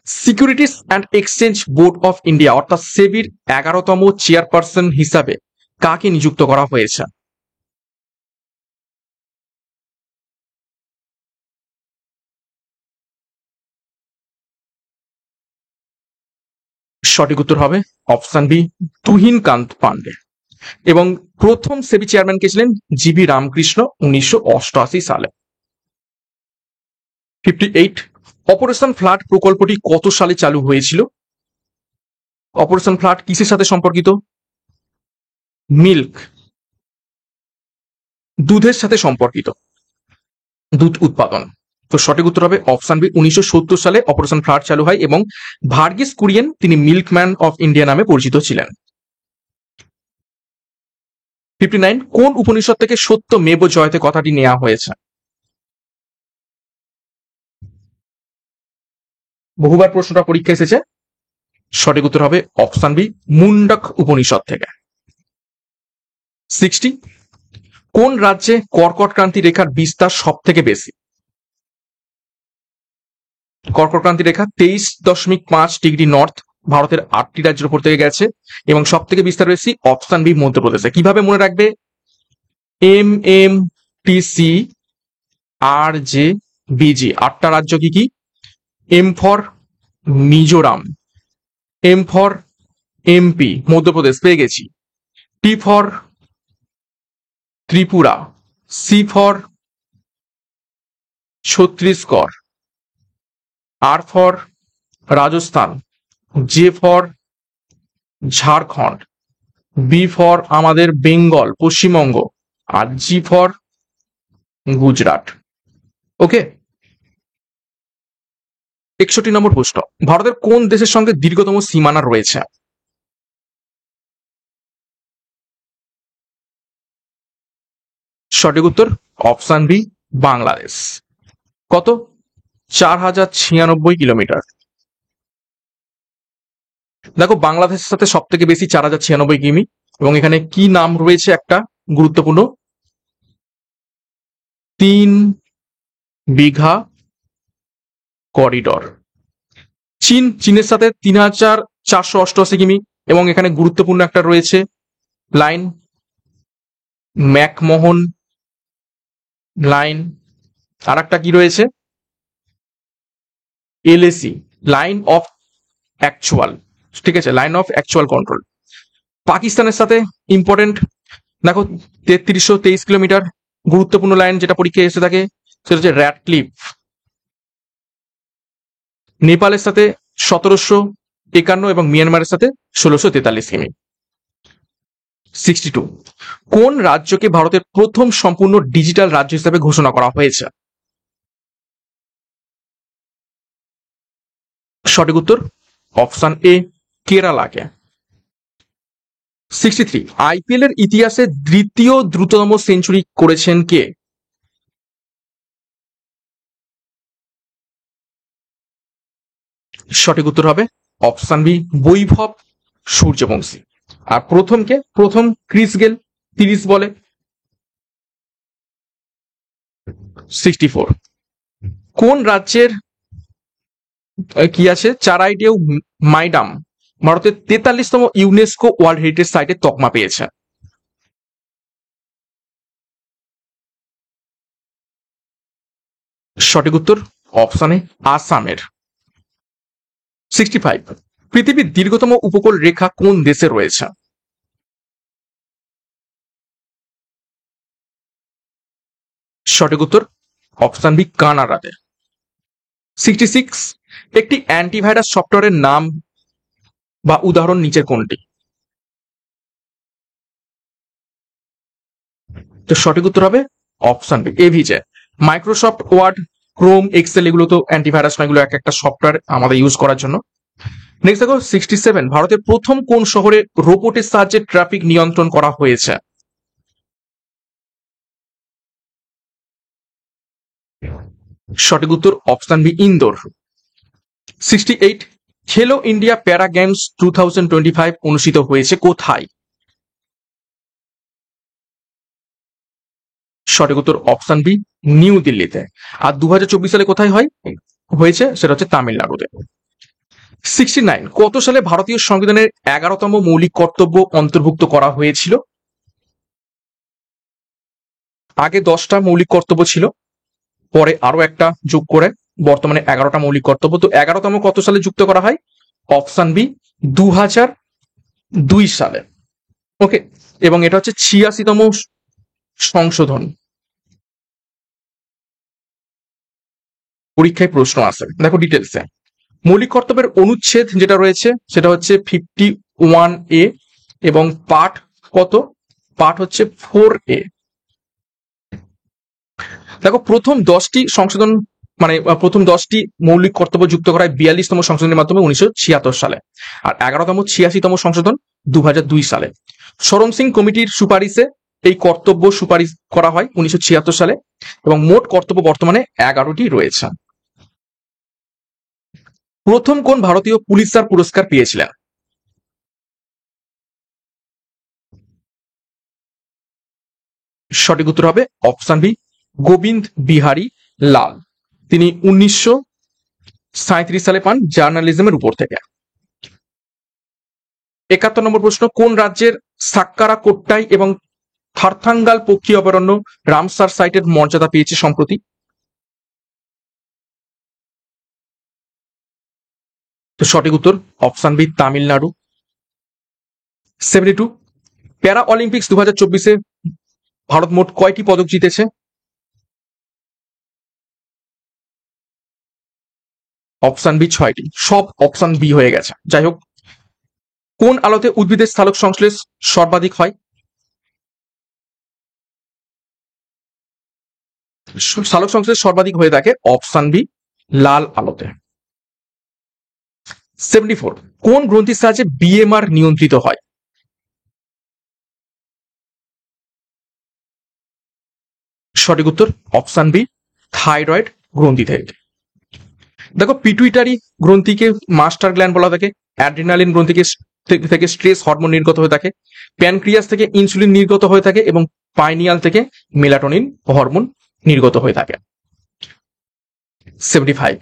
Speaker 1: securities and exchange board of India অর্থাৎ সেবির 11তম চেয়ারপারসন হিসাবে কাকে নিযুক্ত করা হয়েছে? সঠিক উত্তর হবে অপশন বি তুহিন কান্ত পান্ডে। এবং প্রথম সেবি চেয়ারম্যান কে ছিলেন জিভি রামকৃষ্ণ 1988 সালে। 58, অপারেশন ফ্লাড প্রকল্পটি কত সালে চালু হয়েছিল? অপারেশন ফ্লাড কিসের সাথে সম্পর্কিত? মিল্ক, দুধের সাথে সম্পর্কিত, দুধ উৎপাদন। তো সঠিক উত্তর হবে অপশন বি 1970 সালে অপারেশন ফ্লাড চালু হয় এবং ভার্গিস কুরিয়েন তিনি মিল্কম্যান অফ ইন্ডিয়া নামে পরিচিত ছিলেন। 59, কোন উপনিষদ থেকে সত্য মেব জয়তে কথাটি নেওয়া হয়েছে? বহুবার প্রশ্নটা পরীক্ষা এসেছে। সঠিক উত্তর হবে অপশন বি মুন্ডক উপনিষদ থেকে। 60, কোন রাজ্যে কর্কট ক্রান্তি রেখার বিস্তার সব থেকে বেশি? কর্কট ক্রান্তি রেখা 23.5 ডিগ্রি নর্থ ভারতের 8টি রাজ্যের উপর থেকে গেছে এবং সব থেকে বিস্তার বেশি অপশন বি মধ্যপ্রদেশে। কিভাবে মনে রাখবে? MMTC RJ busy. 8টা রাজ্য কি কি? M for Mizoram, M for MP Madhya Pradesh পেয়ে গেছি, T for Tripura, C for Chhattisgarh, R for Rajasthan, J for Jharkhand, B for আমাদের বেঙ্গল পশ্চিমবঙ্গ, আর G for Gujarat. Okay, 61 number প্রশ্ন, ভারতের কোন দেশের সঙ্গে দীর্ঘতম সীমানা রয়েছে? সঠিক উত্তর অপশন বি বাংলাদেশ। কত? 4096 কিলোমিটার। দেখো বাংলাদেশের সাথে সব থেকে বেশি 4096 কিমি, এবং এখানে কি নাম রয়েছে একটা গুরুত্বপূর্ণ, 3 বিঘা করিডর। চীনের সাথে 3488 কিমি, এবং এখানে গুরুত্বপূর্ণ একটা রয়েছে লাইন, ম্যাকমোহন লাইন। আর একটা কি রয়েছে? LAC, line of actual. ঠিক আছে, লাইন অফ অ্যাকচুয়াল কন্ট্রোল। পাকিস্তানের সাথে ইম্পর্টেন্ট, দেখো 3323 কিলোমিটার। গুরুত্বপূর্ণ লাইন যেটা পরীক্ষায় এসে থাকে সেটা হচ্ছে র্যাডক্লিফ। নেপালের সাথে 1751 এবং মিয়ানমারের সাথে 1643 কিমি। 62, কোন রাজ্যকে ভারতের প্রথম সম্পূর্ণ ডিজিটাল রাজ্য হিসেবে ঘোষণা করা হয়েছে? সঠিক উত্তর অপশন এ কেরালাকে। 63, আইপিএল এর ইতিহাসে দ্বিতীয় দ্রুততম সেঞ্চুরি করেছেন কে? সঠিক উত্তর হবে অপশন বি বৈভব সূর্যবংশী। আর প্রথম ক্রিস গেল 30 বলে। 64, কোন রাজ্যের কি আছে চারাইডিউ মাইডাম ভারতের 43তম ইউনেস্কো ওয়ার্ল্ড হেরিটেজ সাইটে তকমা পেয়েছে? সঠিক উত্তর অপশনে আসামের। 65, পৃথিবীর দীর্ঘতম উপকূল রেখা কোন দেশে রয়েছে? সঠিক উত্তর অপশন বি কানাডাতে। 66, একটি অ্যান্টিভাইরাস সফটওয়্যারের নাম বা উদাহরণ নিচের কোনটি? তো সঠিক উত্তর হবে option B AVG. Microsoft Word, Chrome, Excel এগুলো তো অ্যান্টিভাইরাস নয়, এগুলো এক একটা সফটওয়্যার আমাদের ইউজ করার জন্য। নেক্সট দেখো 67, ভারতের প্রথম কোন শহরে রোবটের সাহায্যে ট্রাফিক নিয়ন্ত্রণ করা হয়েছে? সঠিক উত্তর অপশন বি ইন্দোর। 68, খেলো ইন্ডিয়া প্যারা গেমস 2025 অনুষ্ঠিত হয়েছে কোথায়? সঠিক উত্তর অপশন বি নিউ দিল্লিতে। আর 2024 সালে কোথায় হয়েছে সেটা হচ্ছে তামিলনাড়ুতে। 69, কত সালে ভারতীয় সংবিধানের 11তম মৌলিক কর্তব্য অন্তর্ভুক্ত করা হয়েছিল? আগে 10টা মৌলিক কর্তব্য ছিল, পরে আরো একটা যোগ করে বর্তমানে 11টা মৌলিক কর্তব্য। তো 11তম কত সালে যুক্ত করা হয়? অপশন বি 2002 সালে। ওকে, এবং এটা হচ্ছে 86তম সংশোধন। পরীক্ষায় প্রশ্ন আসে, দেখো ডিটেলসে। মৌলিক কর্তব্যের অনুচ্ছেদ যেটা রয়েছে সেটা হচ্ছে 51A, এবং পাঠ কত? পাঠ হচ্ছে 4A। দেখো প্রথম 10টি সংশোধন মানে প্রথম 10টি মৌলিক কর্তব্য যুক্ত করা হয় 42তম সংশোধনের মাধ্যমে 1976 সালে, আর 11তম 86তম সংশোধন 2002 সালে। শরণ সিং কমিটির সুপারিশে এই কর্তব্য সুপারিশ করা হয় 1976 সালে, এবং মোট কর্তব্য বর্তমানে 11টি রয়েছে। প্রথম কোন ভারতীয় পুলিৎজার পুরস্কার পেয়েছিলেন? সঠিক উত্তর হবে অপশন বি গোবিন্দ বিহারী লাল। তিনি 1937 সালে পান জার্নালিজমের উপর থেকে। 71 নম্বর প্রশ্ন, কোন রাজ্যের সাক্কারা কোট্টাই এবং থারথাঙ্গাল পক্ষী অভয়ারণ্য রামসার সাইটের মর্যাদা পেয়েছে সম্প্রতি? তো সঠিক উত্তর অপশন বি তামিলনাড়ু। 72, প্যারা অলিম্পিক্স 2024-এ ভারত মোট কয়টি পদক জিতেছে? অপশন বি 6টি, সব অপশন বি হয়ে গেছে। যাই হোক, কোন আলোতে উদ্ভিদের সালোক সংশ্লেষ সর্বাধিক হয়? সালোক সংশ্লেষ সর্বাধিক হয়ে থাকে অপশন বি লাল আলোতে। 74, কোন গ্রন্থির সাহায্যে বিএমআর নিয়ন্ত্রিত হয়? সঠিক উত্তর অপশন বি থাইরয়েড গ্রন্থি থেকে। দেখো, পিটুইটারি গ্রন্থিকে মাস্টার গ্ল্যান্ড বলা থাকে, অ্যাড্রিনালিন গ্রন্থিকে থেকে স্ট্রেস হরমোন নির্গত হয়ে থাকে, প্যানক্রিয়াস থেকে ইনসুলিন নির্গত হয়ে থাকে এবং পাইনিয়াল থেকে মেলাটোনিন হরমোন নির্গত হয়ে থাকে। 75,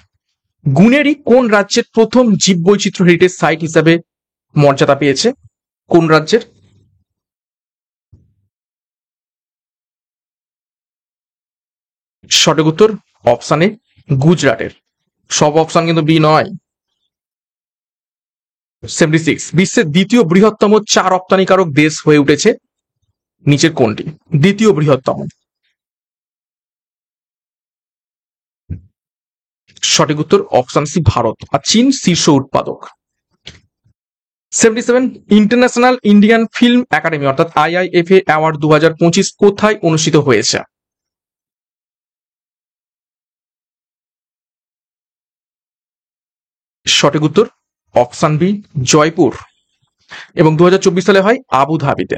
Speaker 1: গুনেরি কোন রাজ্যের প্রথম জীববৈচিত্র্য হেরিটেজ সাইট হিসাবে মর্যাদা পেয়েছে? কোন রাজ্যের? সঠিক উত্তর অপশানে গুজরাটের। সব অপশন কিন্তু বি নয়। 76, বিশ্বের দ্বিতীয় বৃহত্তম চা রপ্তানিকারক দেশ হয়ে উঠেছে নিচের কোনটি? দ্বিতীয় বৃহত্তম। সঠিক উত্তর অপশন সি ভারত, আর চীন শীর্ষ উৎপাদক। 77, ইন্টারন্যাশনাল ইন্ডিয়ান ফিল্ম একাডেমি অর্থাৎ আইআইএফএ অ্যাওয়ার্ড 2025 কোথায় অনুষ্ঠিত হয়েছে? সঠিক উত্তর অপশন বি জয়পুর, এবং 2024 সালে হয় আবুধাবিতে।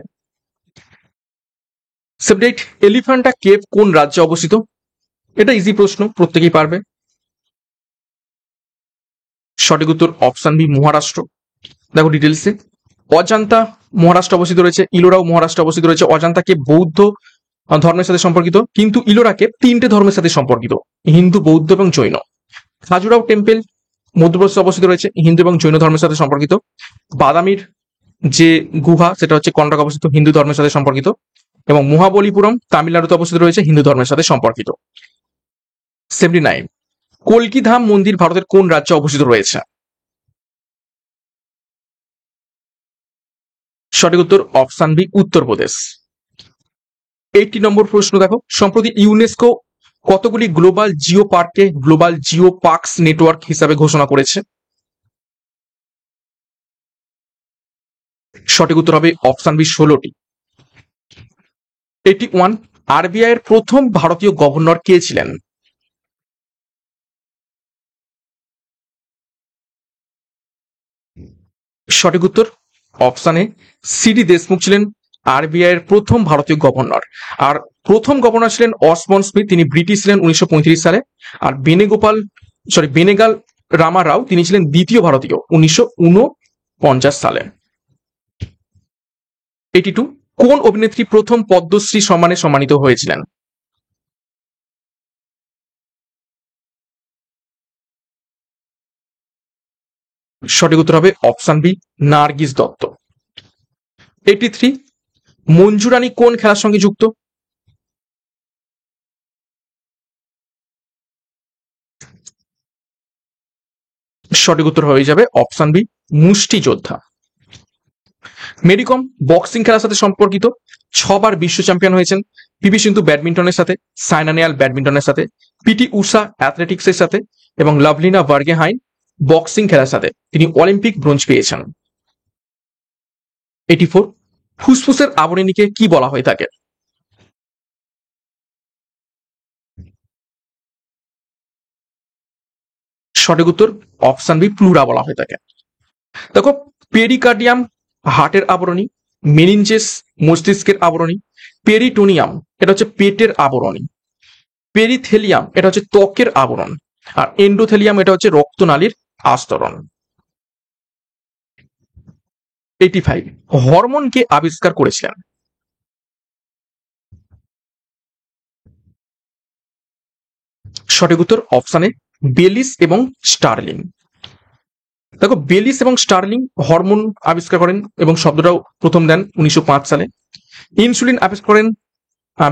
Speaker 1: 78, এলিফ্যান্টা কেভ কোন রাজ্যে অবস্থিত? এটা ইজি প্রশ্ন, প্রত্যেকেই পারবে। সঠিক উত্তর অপশন বি মহারাষ্ট্র। দেখো ডিটেলসে, অজান্তা মহারাষ্ট্র অবস্থিত রয়েছে, ইলোরাও মহারাষ্ট্র অবস্থিত রয়েছে। অজান্তা কেভ বৌদ্ধ ধর্মের সাথে সম্পর্কিত, কিন্তু ইলোরা কেভ 3টে ধর্মের সাথে সম্পর্কিত, হিন্দু, বৌদ্ধ এবং জৈন। খাজুরাও টেম্পল মধ্যপ্রদেশে অবস্থিত রয়েছে, হিন্দু এবং জৈন ধর্মের সাথে সম্পর্কিত। বাদামির যে গুহা সেটা হচ্ছে কর্ণাটক অবস্থিত, হিন্দু ধর্মের সাথে সম্পর্কিত। এবং মহাবলীপুরম তামিলনাড়ুতে অবস্থিত রয়েছে, হিন্দু ধর্মের সাথে সম্পর্কিত। 79, কল্কি ধাম মন্দির ভারতের কোন রাজ্যে অবস্থিত রয়েছে? সঠিক উত্তর অপশন বি উত্তরপ্রদেশ। 80 নম্বর প্রশ্ন দেখো, সম্প্রতি ইউনেস্কো কতগুলি গ্লোবাল জিও পার্ককে গ্লোবাল জিও পার্কস নেটওয়ার্ক হিসাবে ঘোষণা করেছে? সঠিক উত্তর হবে অপশন বি 16টি। 81, আরবিআই এর প্রথম ভারতীয় গভর্নর কে ছিলেন? সঠিক উত্তর অপশন এ সিডি দেশমুখ ছিলেন আরবিআই এর প্রথম ভারতীয় গভর্নর। আর প্রথম গভর্নর ছিলেন অসমন স্মিথ, তিনি ব্রিটিশ ছিলেন 1935 সালে। আর বেনেগাল রামা রাও, তিনি ছিলেন দ্বিতীয় ভারতীয় 1949 সালে। 82, কোন অভিনেত্রী প্রথম পদ্মশ্রী সম্মানে সম্মানিত হয়েছিলেন? সঠিক উত্তর হবে অপশন বি নার্গিস দত্ত। 83, মঞ্জু রানী কোন খেলার সঙ্গে যুক্ত? সঠিক উত্তর হয়ে যাবে অপশন বি মুষ্টিযোদ্ধা। মেরিকম বক্সিং খেলার সাথে সম্পর্কিত, 6বার বিশ্ব চ্যাম্পিয়ন হয়েছেন। পিভি সিন্ধু ব্যাডমিন্টনের সাথে, সাইনা নেহওয়াল ব্যাডমিন্টনের সাথে, পিটি উষা অ্যাথলেটিক্সের সাথে এবং লাভলিনা ভার্গেহাইন বক্সিং খেলার সাথে তিনি অলিম্পিক ব্রোঞ্জ পেয়েছেন। 84, ফুসফুসের আবরণীকে কি বলা হয়ে থাকে? সঠিক উত্তর অপশন বি প্লুরা বলা হয়ে থাকে। দেখো, পেরিকার্ডিয়াম হার্টের আবরণী, মেনিনজেস মস্তিষ্কের আবরণী, পেরিটোনিয়াম এটা হচ্ছে পেটের আবরণী, পেরিথেলিয়াম এটা হচ্ছে ত্বকের আবরণ, আর এন্ডোথেলিয়াম এটা হচ্ছে রক্তনালীর আস্তরণ। 85, হরমোন কে আবিষ্কার করেছিলেন? সঠিক উত্তর অপশনে বেলিস এবং স্টার্লিং। দেখো, বেলিস এবং স্টার্লিং হরমোন আবিষ্কার করেন এবং শব্দটাও প্রথম দেন 1905 সালে। ইনসুলিন আবিষ্কার করেন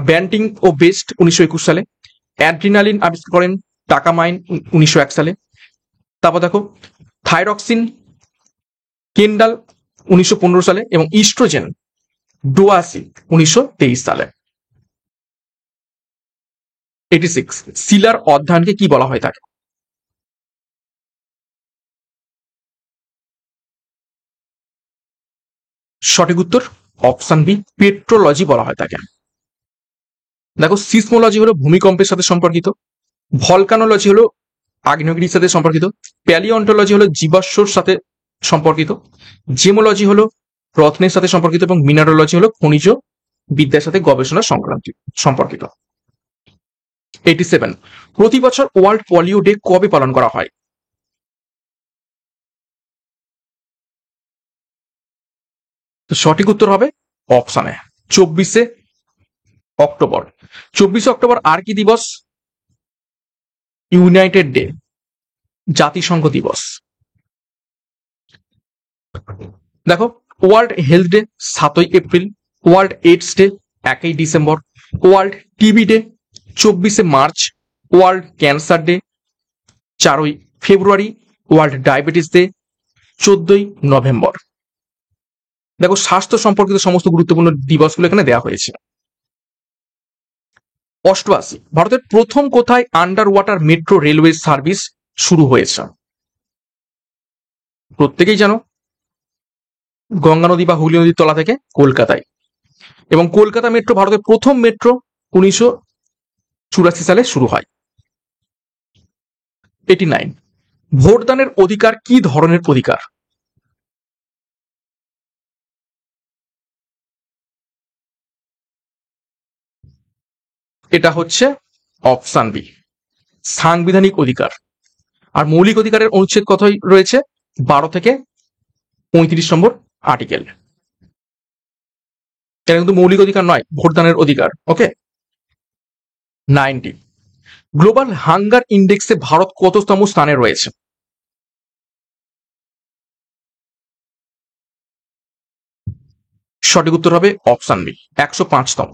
Speaker 1: ব্যান্টিং ও বেস্ট 1921 সালে। অ্যাড্রিনালিন আবিষ্কার করেন টাকামাইন 1901 সালে। তারপর দেখো, থাইরক্সিন কেন্ডাল 1915 সালে এবং ইস্ট্রোজেন ডোয়াসি 1923 সালে। 86 শিলার অধ্যয়নকে কি বলা হয় থাকে? সঠিক উত্তর অপশন বি পেট্রোলজি বলা হয় তাকে। দেখো সিসমোলজি হলো ভূমিকম্পের সাথে সম্পর্কিত, ভলকানোলজি হলো আগ্নেয়গিরির সাথে সম্পর্কিত, প্যালিওন্টোলজি হলো জীবাশ্মর সাথে সম্পর্কিত, জেমোলজি হলো রত্নের সাথে সম্পর্কিত এবং মিনারোলজি হলো খনিজ বিদ্যার সাথে গবেষণা সম্পর্কিত। 87 প্রতি বছর ওয়ার্ল্ড পোলিও ডে কবে পালন করা হয়? তো সঠিক উত্তর হবে অপশনে 24শে অক্টোবর। 24শে অক্টোবর আর কি দিবস? ইউনাইটেড ডে, জাতিসংঘ দিবস। দেখো ওয়ার্ল্ড হেলথ ডে 7ই এপ্রিল, ওয়ার্ল্ড এইডস ডে 1ই ডিসেম্বর, ওয়ার্ল্ড টিবি ডে 24শে মার্চ, ওয়ার্ল্ড ক্যান্সার ডে 4ই ফেব্রুয়ারি, ওয়ার্ল্ড ডায়াবেটিস ডে 14ই নভেম্বর। দেখো স্বাস্থ্য সম্পর্কিত সমস্ত গুরুত্বপূর্ণ দিবসগুলো এখানে দেওয়া হয়েছে। 88 ভারতের প্রথম কোথায় under water metro railway service শুরু হয়েছে? প্রত্যেকেই জানো গঙ্গা নদী বা হুগলি নদীর তলা থেকে কলকাতায়, এবং কলকাতা মেট্রো ভারতের প্রথম মেট্রো 1984 সালে শুরু হয়। 89 ভোটদানের অধিকার কি ধরনের অধিকার? এটা হচ্ছে অপশন বি সাংবিধানিক অধিকার। আর মৌলিক অধিকারের অনুচ্ছেদ কতই রয়েছে? 12 থেকে 35 নম্বর আর্টিকেল। এটা কিন্তু মৌলিক অধিকার নয়, ভোটদানের অধিকার। ওকে। 90 গ্লোবাল হাঙ্গার ইন্ডেক্সে ভারত কততম স্থানে রয়েছে? সঠিক উত্তর হবে অপশন বি 105তম।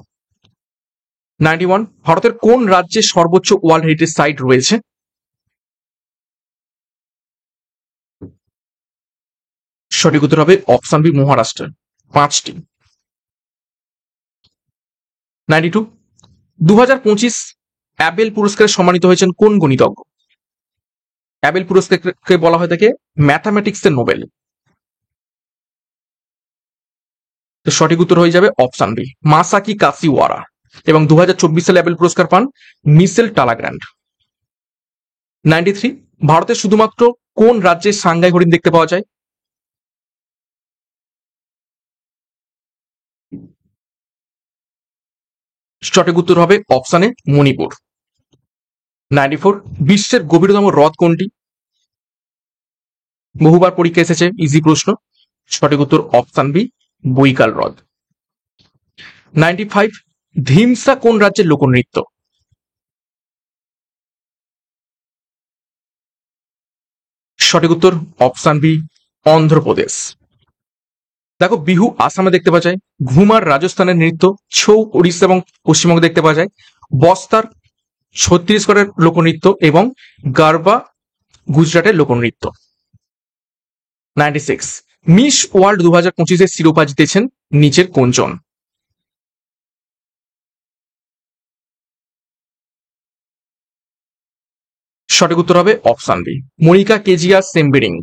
Speaker 1: 91 ভারতের কোন রাজ্যে সর্বোচ্চ ওয়ার্ল্ড হেরিটেজ সাইট রয়েছে? সঠিক উত্তর হবে অপশন বি মহারাষ্ট্র, 5টি। 92 2025 অ্যাবেল পুরস্কারে সম্মানিত হয়েছেন কোন গণিতজ্ঞ? অ্যাবেল পুরস্কারকে বলা হয় থাকে ম্যাথামেটিক্সের নোবেল। তো সঠিক উত্তর হয়ে যাবে অপশন বি মাসাকি কাসিওয়ারা। এবং 2024 সালে অ্যাবেল পুরস্কার পান মিশেল টালাগ্র্যান্ড। 93 ভারতের শুধুমাত্র কোন রাজ্যে সাংঘাই হরিণ দেখতে পাওয়া যায়? সঠিক উত্তর হবে অপশনে মণিপুর। 94 বিশ্বের গভীরতম হ্রদ কোনটি? বহুবার পরীক্ষা এসেছে, ইজি প্রশ্ন। সঠিক উত্তর অপশন বি বৈকাল হ্রদ। 95 ধিমসা কোন রাজ্যের লোকনৃত্য? সঠিক উত্তর অপশন বি অন্ধ্রপ্রদেশ। দেখো বিহু আসামে দেখতে পাওয়া যায়, ঘুমার রাজস্থানের নৃত্য, ছৌ উড়িষ্যা এবং পশ্চিমবঙ্গে দেখতে পাওয়া যায়, বস্তার ছত্তিশগড়ের লোকনৃত্য এবং গারবা গুজরাটের লোকনৃত্য। 96 মিস ওয়ার্ল্ড 2025 শিরোপা জিতেছেন নিচের কোনজন? সঠিক উত্তর হবে অপশন বি মনিকা কেজিয়া সেম্বেরিং।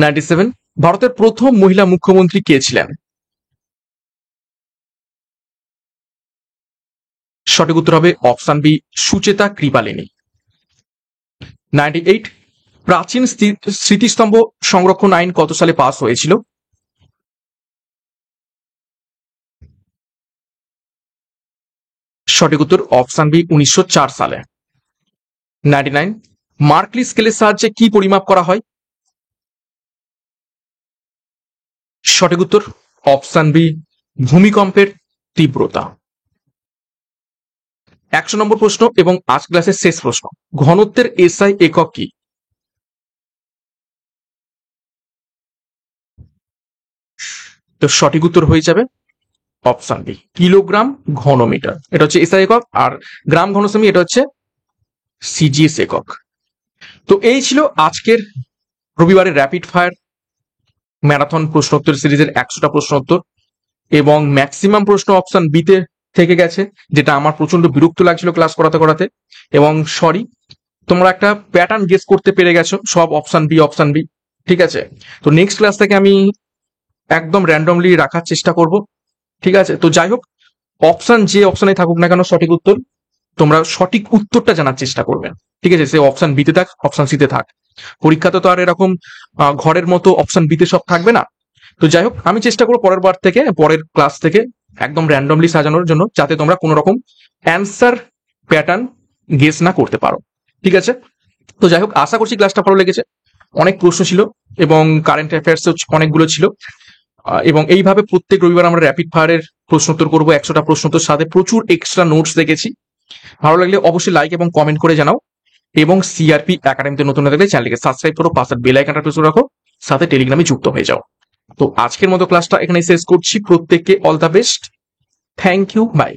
Speaker 1: 97 ভারতের প্রথম মহিলা মুখ্যমন্ত্রী কে ছিলেন? সঠিক উত্তর হবে অপশন বি সুচেতা কৃপালিনী। 98 প্রাচীন স্মৃতিস্তম্ভ সংরক্ষণ আইন কত সালে পাস হয়েছিল? সঠিক উত্তর অপশন বি 1904 সালে। 99 মার্কলি স্কেলের সাহায্যে কি পরিমাপ করা হয়? সঠিক উত্তর অপশন বি ভূমিকম্পের তীব্রতা। 100 নম্বর প্রশ্ন এবং আজ ক্লাসের শেষ প্রশ্ন, ঘনত্বের এসআই একক কি? তো সঠিক উত্তর হয়ে যাবে অপশন বি কিলোগ্রাম ঘনমিটার। এটা হচ্ছে এসআই একক, আর গ্রাম ঘনসেমি এটা হচ্ছে সিজিএস একক। তো এই ছিল আজকের রবিবারের র্যাপিড ফায়ার ম্যারাথন প্রশ্নোত্তর সিরিজের 100টা প্রশ্নোত্তর, এবং ম্যাক্সিমাম প্রশ্ন অপশন বিতে থেকে গেছে, যেটা আমার প্রচন্ড বিরক্ত লাগছিল ক্লাস করাতে করাতে। এবং সরি, তোমরা একটা প্যাটার্ন গেস করতে পেরে গেছো, সব অপশন বি। ঠিক আছে, তো নেক্সট ক্লাস থেকে আমি একদম র্যান্ডমলি রাখার চেষ্টা করব। ঠিক আছে, তো যাই হোক, যে অপশনে থাকুক না কেন সঠিক উত্তর, তোমরা সঠিক উত্তরটা জানার চেষ্টা করবেন। ঠিক আছে, সে অপশন বিতে থাক, অপশন সিতে থাক, পরীক্ষাতে তো আর এরকম ঘরের মতো অপশন বিতে সব থাকবে না। তো যাই হোক, আমি চেষ্টা করবো পরের ক্লাস থেকে একদম র্যান্ডমলি সাজানোর জন্য, যাতে তোমরা কোনো রকম অ্যান্সার প্যাটার্ন গেস না করতে পারো। ঠিক আছে, তো যাই হোক, আশা করছি ক্লাসটা ভালো লেগেছে। অনেক প্রশ্ন ছিল এবং কারেন্ট অ্যাফেয়ার্স অনেকগুলো ছিল, এবং এইভাবে প্রত্যেক রবিবার আমরা র্যাপিড ফায়ারের প্রশ্নোত্তর করবো। 100টা প্রশ্নোত্তর সাথে প্রচুর এক্সট্রা নোটস দেখেছি। ভালো লাগলে অবশ্যই লাইক এবং কমেন্ট করে জানাও, এবং সিআরপি একাডেমিতে নতুন হয়ে থাকলে চ্যানেলকে সাবস্ক্রাইব করো, পাশের বেল আইকনটা প্রেস রাখো, সাথে টেলিগ্রামে যুক্ত হয়ে যাও। তো আজকের মতো ক্লাসটা এখানে শেষ করছি। প্রত্যেককে all the best, thank you, by.